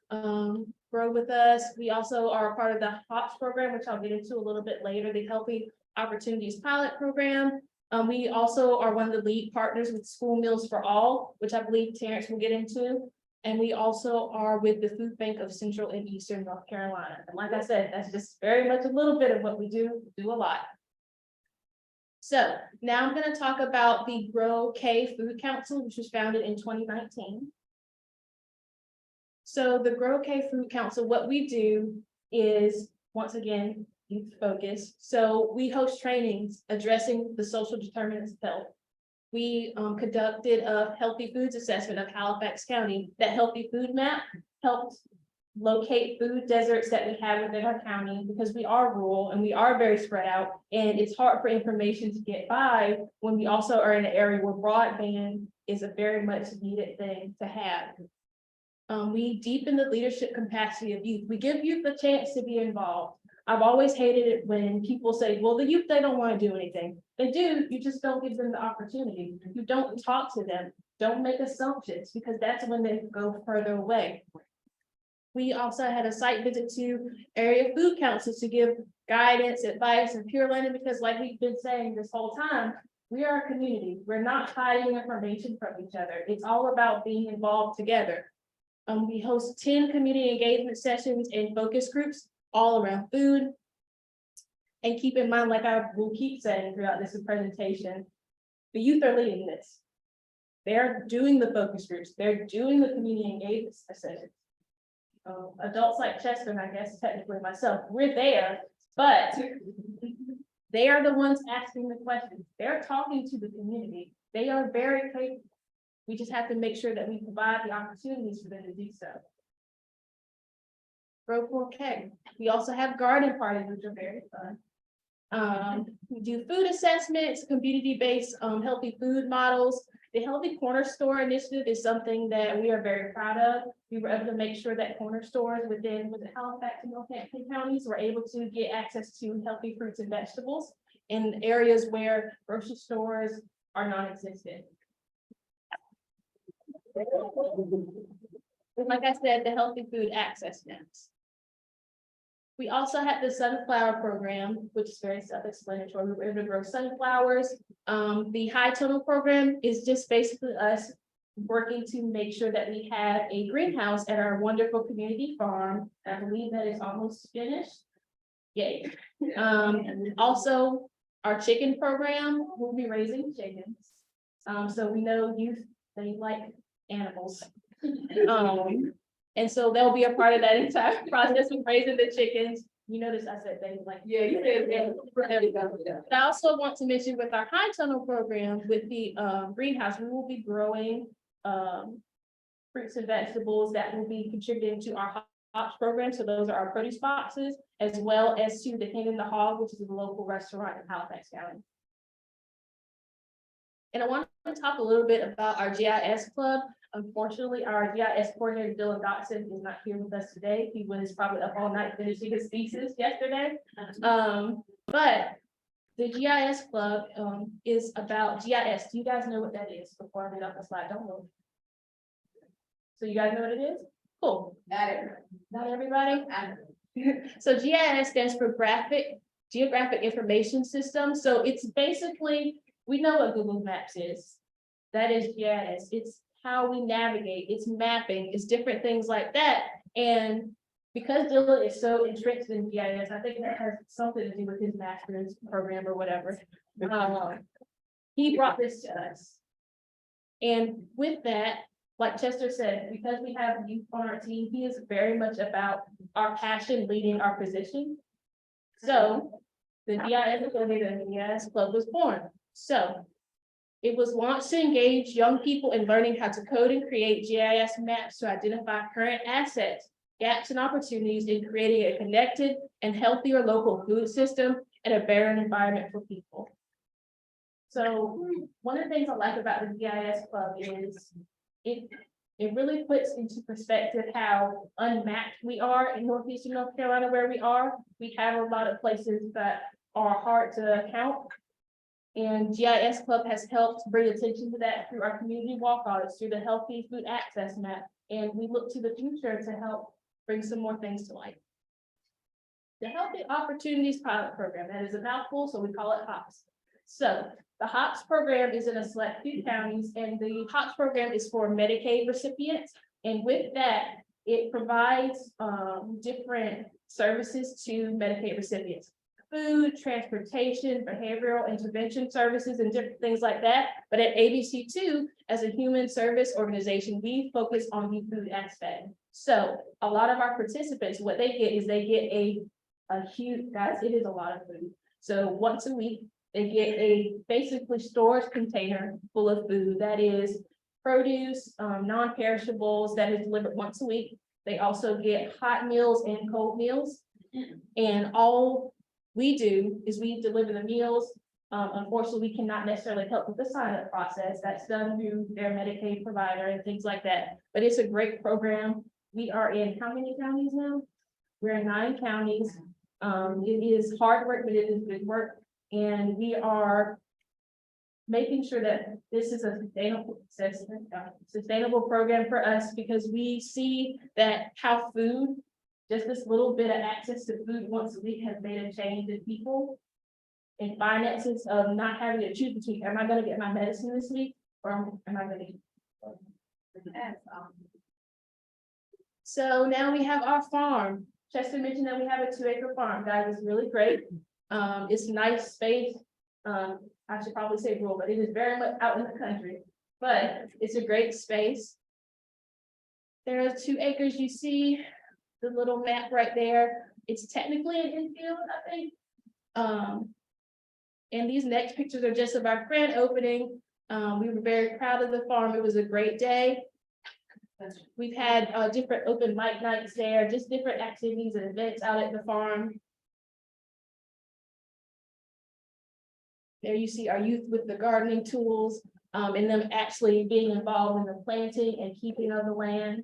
Grow With Us. We also are a part of the HOPS program, which I'll get into a little bit later, the Healthy Opportunities Pilot Program. We also are one of the lead partners with School Meals for All, which I believe Terrence will get into. And we also are with the Food Bank of Central and Eastern North Carolina. And like I said, that's just very much a little bit of what we do a lot. So now I'm going to talk about the Grow K Food Council, which was founded in 2019. So the Grow K Food Council, what we do is, once again, youth focused. So we host trainings addressing the social determinants of health. We conducted a healthy foods assessment of Halifax County. That healthy food map helped locate food deserts that we have within our county, because we are rural and we are very spread out, and it's hard for information to get by when we also are in an area where broadband is a very much needed thing to have. We deepen the leadership capacity of youth. We give youth a chance to be involved. I've always hated it when people say, well, the youth, they don't want to do anything. They do, you just don't give them the opportunity. You don't talk to them, don't make assumptions, because that's when they go further away. We also had a site visit to area food councils to give guidance, advice, and pure learning, because like we've been saying this whole time, we are a community. We're not hiding information from each other. It's all about being involved together. We host 10 community engagement sessions and focus groups all around food. And keep in mind, like I will keep saying throughout this presentation, the youth are leading this. They're doing the focus groups. They're doing the community engagement sessions. Adults like Chester, and I guess technically myself, we're there, but they are the ones asking the questions. They're talking to the community. They are very capable. We just have to make sure that we provide the opportunities for them to do so. Grow 4K. We also have garden parties, which are very fun. We do food assessments, community-based healthy food models. The Healthy Corner Store initiative is something that we are very proud of. We were able to make sure that corner stores within Halifax and Northampton counties were able to get access to healthy fruits and vegetables in areas where grocery stores are non-existent. Like I said, the Healthy Food Access Maps. We also have the sunflower program, which is very self-explanatory. We were able to grow sunflowers. The High Tunnel program is just basically us working to make sure that we have a greenhouse at our wonderful community farm. I believe that is almost finished. Yay. Also, our chicken program, we'll be raising chickens. So we know youth, they like animals. And so they'll be a part of that entire process of raising the chickens. You notice I said they like, yeah, you said there we go. I also want to mention with our High Tunnel program with the greenhouse, we will be growing fruits and vegetables that will be contributing to our HOPS program. So those are our produce boxes, as well as to the Hen and the Hog, which is a local restaurant in Halifax County. And I want to talk a little bit about our GIS club. Unfortunately, our GIS coordinator, Dylan Dotson, is not here with us today. He was probably up all night finishing his thesis yesterday. But the GIS club is about GIS. Do you guys know what that is? Before I read off the slide, don't move. So you guys know what it is? Cool. Not everybody? So GIS stands for Geographic Information System. So it's basically we know what Google Maps is. That is GIS. It's how we navigate, it's mapping, it's different things like that. And because Dylan is so entrenched in GIS, I think that has something to do with his master's program or whatever. He brought this to us. And with that, like Chester said, because we have youth on our team, he is very much about our passion leading our position. So the GIS Coordinator and the GIS Club was born. So it was launched to engage young people in learning how to code and create GIS maps to identify current assets, gaps, and opportunities in creating a connected and healthier local food system and a better environment for people. So one of the things I like about the GIS Club is it really puts into perspective how unmapped we are in Northeastern North Carolina where we are. We have a lot of places that are hard to count. And GIS Club has helped bring attention to that through our community walk audits, through the Healthy Food Access Map. And we look to the future to help bring some more things to light. The Healthy Opportunities Pilot Program, that is a mouthful, so we call it HOPS. So the HOPS program is in a select few counties, and the HOPS program is for Medicaid recipients. And with that, it provides different services to Medicaid recipients. Food, transportation, behavioral intervention services, and different things like that. But at ABC2, as a human service organization, we focus on the food aspect. So a lot of our participants, what they get is they get a huge, guys, it is a lot of food. So once a week, they get a basically storage container full of food that is produce, non-perishables that is delivered once a week. They also get hot meals and cold meals. And all we do is we deliver the meals. Unfortunately, we cannot necessarily help with the sign-up process. That's done through their Medicaid provider and things like that. But it's a great program. We are in how many counties now? We're in 9 counties. It is hard work, but it is good work. And we are making sure that this is a sustainable program for us, because we see that how food, just this little bit of access to food once a week has made a change in people. And finances of not having to choose between, am I gonna get my medicine this week, or am I gonna eat? So now we have our farm. Chester mentioned that we have a 2-acre farm. That is really great. It's nice space. I should probably say rural, but it is very much out in the country, but it's a great space. There are 2 acres. You see the little map right there. It's technically an infield, I think. And these next pictures are just of our grand opening. We were very proud of the farm. It was a great day. We've had different open mic nights there, just different activities and events out at the farm. There you see our youth with the gardening tools, and them actually being involved in the planting and keeping of the land.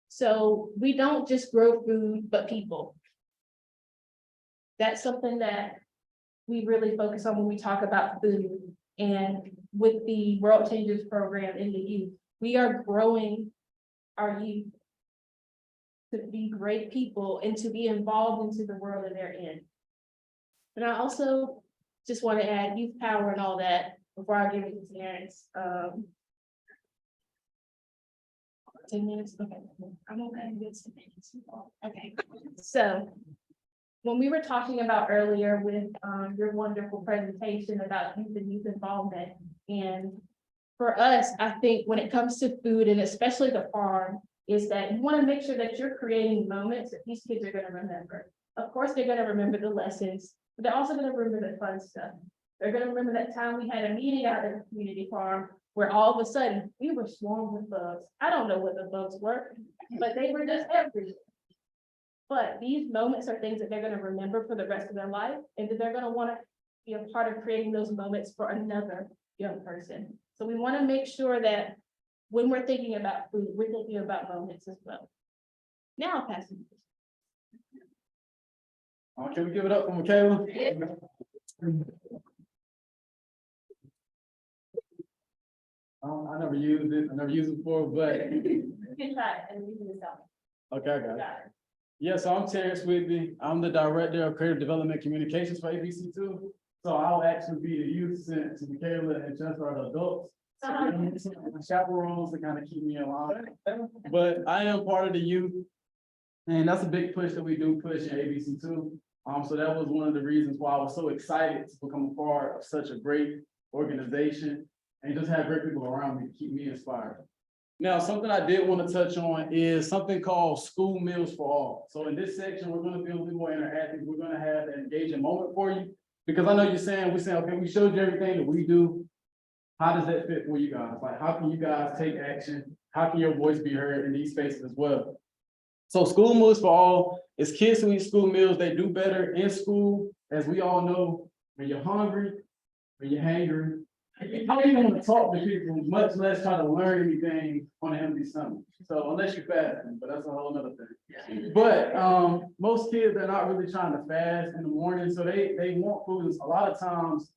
So we don't just grow food, but people. That's something that we really focus on when we talk about food. And with the World Changers program in the youth, we are growing our youth to be great people and to be involved into the world that they're in. And I also just want to add youth power and all that before I give it to Terrence. 10 minutes, okay. I'm okay with 10 minutes. Okay, so when we were talking about earlier with your wonderful presentation about youth and youth involvement, and for us, I think when it comes to food and especially the farm, is that you want to make sure that you're creating moments that these kids are going to remember. Of course, they're going to remember the lessons, but they're also going to remember the fun stuff. They're going to remember that time we had a meeting out at the community farm where all of a sudden we were swarmed with bugs. I don't know what the bugs were, but they were just everywhere. But these moments are things that they're going to remember for the rest of their life, and that they're going to want to be a part of creating those moments for another young person. So we want to make sure that when we're thinking about food, we're thinking about moments as well. Now I'll pass it. Can we give it up for Makayla? I never used it before, but. You can try it and you can decide. Okay, I got it. Yeah, so I'm Terrence Whidbee. I'm the Director of Creative Development Communications for ABC2. So I'll actually be the youth sent to Makayla and Chester are the adults. Chaperones to kind of keep me in line. But I am part of the youth. And that's a big push that we do push in ABC too. So that was one of the reasons why I was so excited to become a part of such a great organization and just have great people around me to keep me inspired. Now, something I did want to touch on is something called school meals for all. So in this section, we're going to be a little bit more interactive. We're going to have an engaging moment for you. Because I know we're saying, okay, we showed you everything that we do. How does that fit for you guys? Like, how can you guys take action? How can your voice be heard in these spaces as well? So school meals for all is kids who eat school meals. They do better in school. As we all know, when you're hungry, when you're hangry, you don't even want to talk to people, much less try to learn anything on an empty stomach. So unless you're fasting, but that's a whole nother thing. But most kids are not really trying to fast in the morning, so they want food. A lot of times,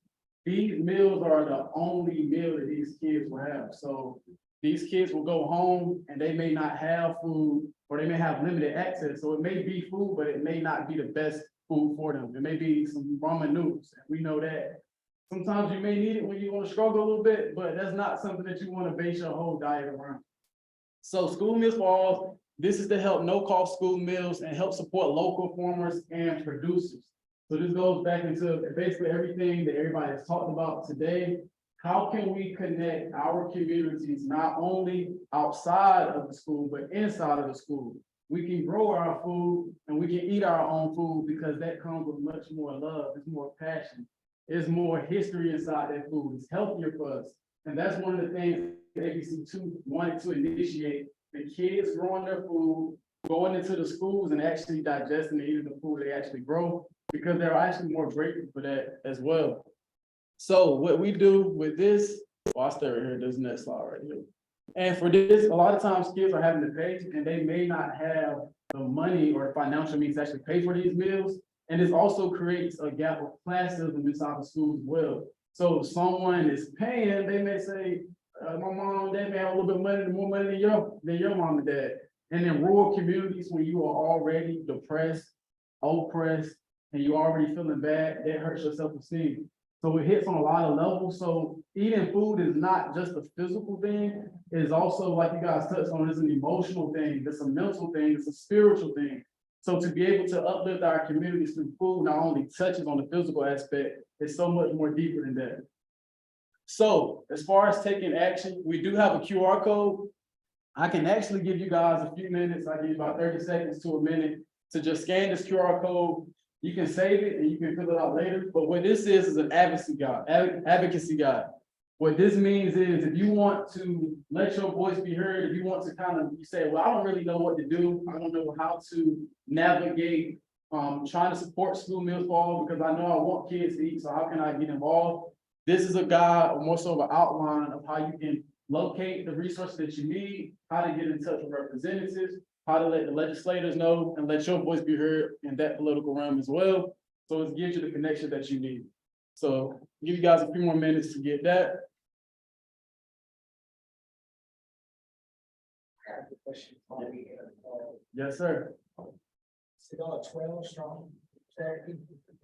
these meals are the only meal that these kids will have. So these kids will go home and they may not have food, or they may have limited access. So it may be food, but it may not be the best food for them. It may be some ramen noodles. We know that. Sometimes you may need it when you want to struggle a little bit, but that's not something that you want to base your whole diet around. So school meals for all, this is to help no-cost school meals and help support local farmers and producers. So this goes back into basically everything that everybody has talked about today. How can we connect our communities, not only outside of the school, but inside of the school? We can grow our food and we can eat our own food because that comes with much more love, it's more passion. There's more history inside that food. It's healthier for us. And that's one of the things ABC2 wanted to initiate. The kids growing their food, going into the schools and actually digesting and eating the food they actually grow, because they're actually more grateful for that as well. So what we do with this, I'll stay right here, this next slide right here. And for this, a lot of times kids are having to pay and they may not have the money or financial means to actually pay for these meals. And this also creates a gap of classism inside the schools as well. So if someone is paying, they may say, my mom and dad may have a little bit of money, more money than your mom and dad. And in rural communities, when you are already depressed, oppressed, and you're already feeling bad, that hurts your self-esteem. So it hits on a lot of levels. So eating food is not just a physical thing. It's also, like you guys touched on, it's an emotional thing, it's a mental thing, it's a spiritual thing. So to be able to uplift our communities through food not only touches on the physical aspect, it's so much more deeper than that. So as far as taking action, we do have a QR code. I can actually give you guys a few minutes. I give you about 30 seconds to a minute to just scan this QR code. You can save it and you can fill it out later. But what this is an advocacy guide. What this means is if you want to let your voice be heard, if you want to you say, well, I don't really know what to do. I don't know how to navigate trying to support school meals for all because I know I want kids to eat. So how can I get involved? This is a guide or more so of an outline of how you can locate the resources that you need, how to get in touch with representatives, how to let the legislators know and let your voice be heard in that political realm as well. So it gives you the connection that you need. So give you guys a few more minutes to get that. I have a question. Yes, sir. Is it all 12 strong?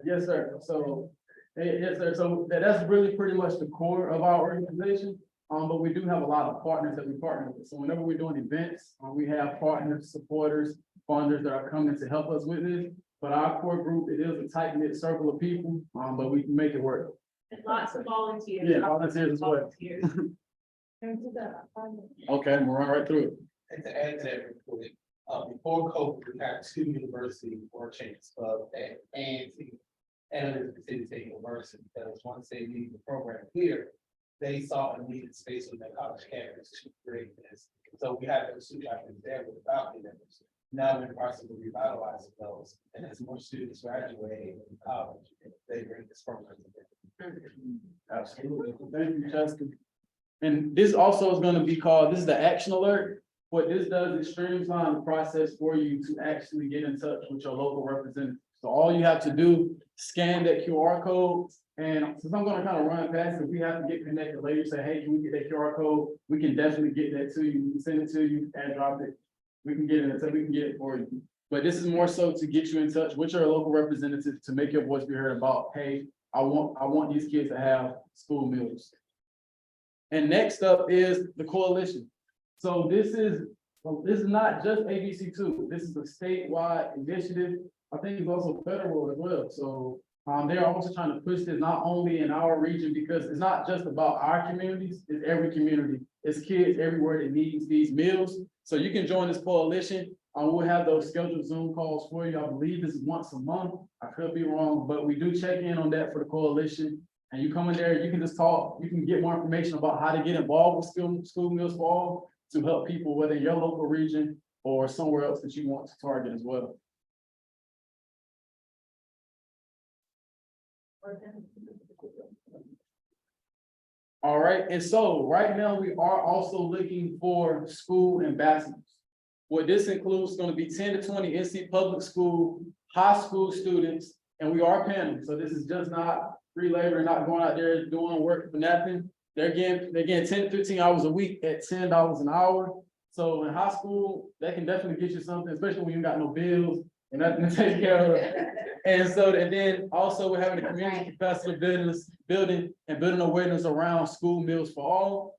Yes, sir. So, yes, sir. So that's really pretty much the core of our organization. But we do have a lot of partners that we partner with. So whenever we're doing events, we have partners, supporters, funders that are coming to help us with this. But our core group, it is a tight-knit circle of people, but we can make it work. And lots of volunteers. Yeah, volunteers as well. Volunteers. Okay, we'll run right through it. And to add to that report, before COVID, we had 2 university board champions club at A&T and Elizabeth City State University, because once they leave the program here, they saw a needed space on their college campus to create this. So we have those 2 chapters there with the faculty members. Now we're in the process of revitalizing those, and as more students graduate in college, they bring this program together. Absolutely. Thank you, Justin. And this also is going to be called, this is the action alert. What this does is streamline the process for you to actually get in touch with your local representative. So all you have to do, scan that QR code. And since I'm going to kind of run past, if we have to get connected later, say, hey, can we get that QR code? We can definitely get that to you. We can send it to you and drop it. We can get it, so we can get it for you. But this is more so to get you in touch with your local representative to make your voice be heard about, hey, I want these kids to have school meals. And next up is the coalition. So this is not just ABC two, this is a statewide initiative. I think it's also federal as well, so they're also trying to push this not only in our region, because it's not just about our communities, it's every community. It's kids everywhere that needs these meals, so you can join this coalition. We'll have those scheduled Zoom calls for you. I believe this is once a month. I could be wrong, but we do check in on that for the coalition. And you come in there, you can just talk, you can get more information about how to get involved with school meals for all to help people, whether in your local region or somewhere else that you want to target as well. All right, and so right now we are also looking for school ambassadors. What this includes is going to be 10 to 20 NC public school, high school students, and we are panel. So this is just not free labor, not going out there doing work for nothing. They're getting 10 to 15 hours a week at $10 an hour. So in high school, that can definitely get you something, especially when you got no bills and nothing to take care of. And then also we're having a community capacity building awareness around school meals for all.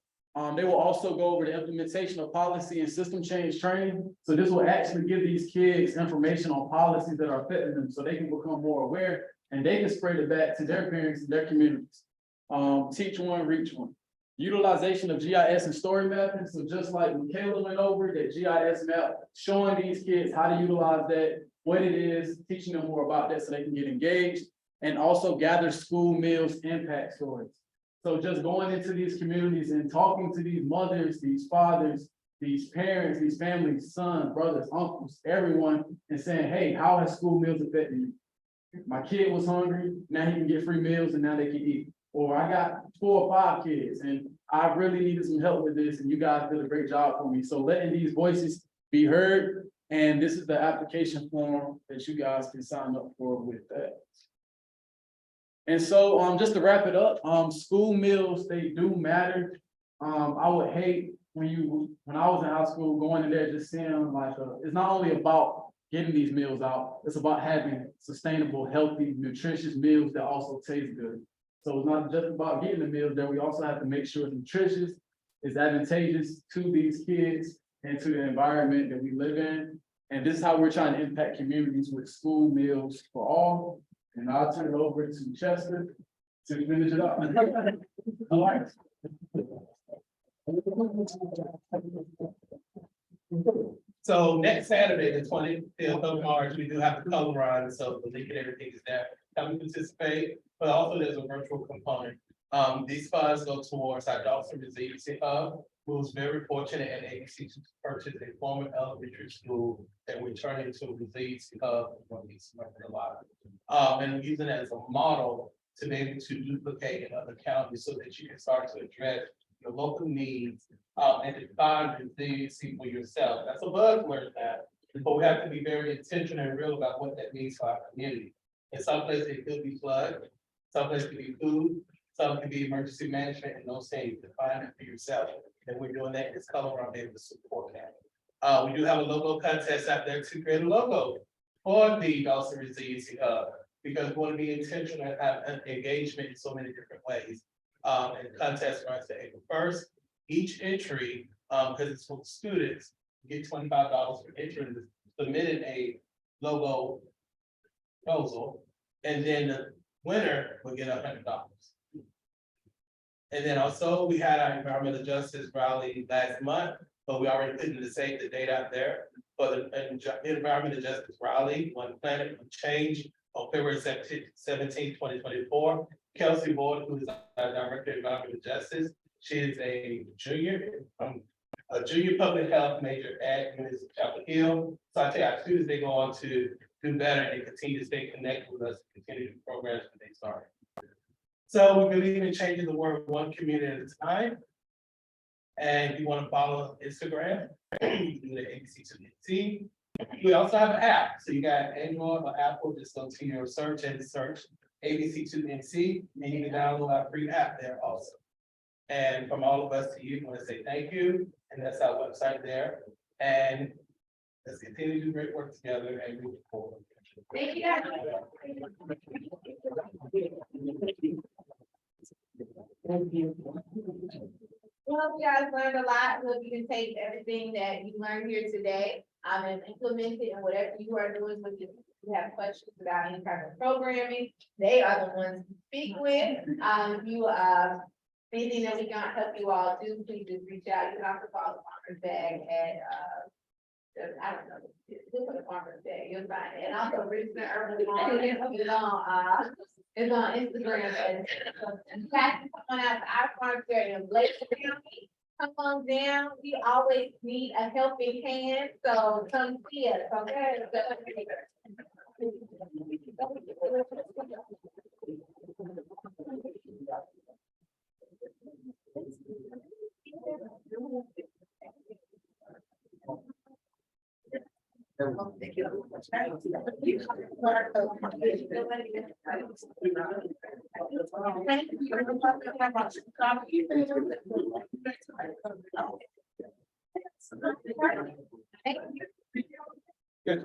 They will also go over the implementation of policy and system change training. So this will actually give these kids information on policies that are affecting them so they can become more aware and they can spread it back to their parents and their communities. Teach one, reach one. Utilization of GIS and story mapping. So just like Makayla went over that GIS map, showing these kids how to utilize that, what it is, teaching them more about that so they can get engaged, and also gather school meals impact stories. So just going into these communities and talking to these mothers, these fathers, these parents, these families, sons, brothers, uncles, everyone, and saying, hey, how has school meals affected you? My kid was hungry, now he can get free meals and now they can eat. Or I got 4 or 5 kids and I really needed some help with this and you guys did a great job for me. So letting these voices be heard, and this is the application form that you guys can sign up for with that. And so just to wrap it up, school meals, they do matter. I would hate when I was in high school going in there just seeing like, it's not only about getting these meals out, it's about having sustainable, healthy, nutritious meals that also taste good. So it's not just about getting the meals there, we also have to make sure it's nutritious, it's advantageous to these kids and to the environment that we live in. And this is how we're trying to impact communities with school meals for all. And I'll turn it over to Chester to finish it up. All right. So next Saturday, the 25th of March, we do have the color run, so the link and everything is there. Come and participate, but also there's a virtual component. These funds go towards our Dawson Resiliency Hub, who was very fortunate at ABC to purchase a former elementary school that we're turning into a resiliency hub a lot. And using it as a model to be able to duplicate in other counties so that you can start to address your local needs and define resiliency for yourself. That's a buzzword now, but we have to be very intentional and real about what that means for our community. In some places it could be flood, some places it could be food, some can be emergency management, and those things, define it for yourself. And we're doing that in this color run, able to support that. We do have a logo contest out there to create a logo for the Dawson Resiliency Hub, because we want to be intentional and have an engagement in so many different ways. And the contest runs to April 1st. Each entry, because it's for students, you get $25 for entering, submitting a logo proposal, and then the winner will get $100. And then also we had our environmental justice rally last month, but we already put the date out there for the environmental justice rally on Planet Change on February 17, 2024. Kelsey Boyd, who is our director of environmental justice, she is a junior public health major at University of Chapel Hill. So I tell you, our students, they go on to do better and continue to stay connected with us and continue the programs that they started. So we believe in changing the world one community at a time. And if you want to follow Instagram, you can do the ABC2NC. We also have an app. So you got Android or Apple, just go to your search and search ABC2NC, and you can download our free app there also. And from all of us to you, I want to say thank you. And that's our website there. And Let's continue to do great work together and move forward. Thank you guys. Well, you guys learned a lot. Hope you can take everything that you learned here today, and implement it in whatever you are doing with it. If you have questions about any kind of programming, they are the ones to speak with. You, anything that we can help you all do, please just reach out. You can also call the Farmer's Bag at, I don't know, look for the Farmer's Bag, you'll find it. And also Richardson Herbal is on Instagram. And Pat, come on out to our farm fair in Lake County. Come on down. We always need a helping hand, so come see us, okay? Good.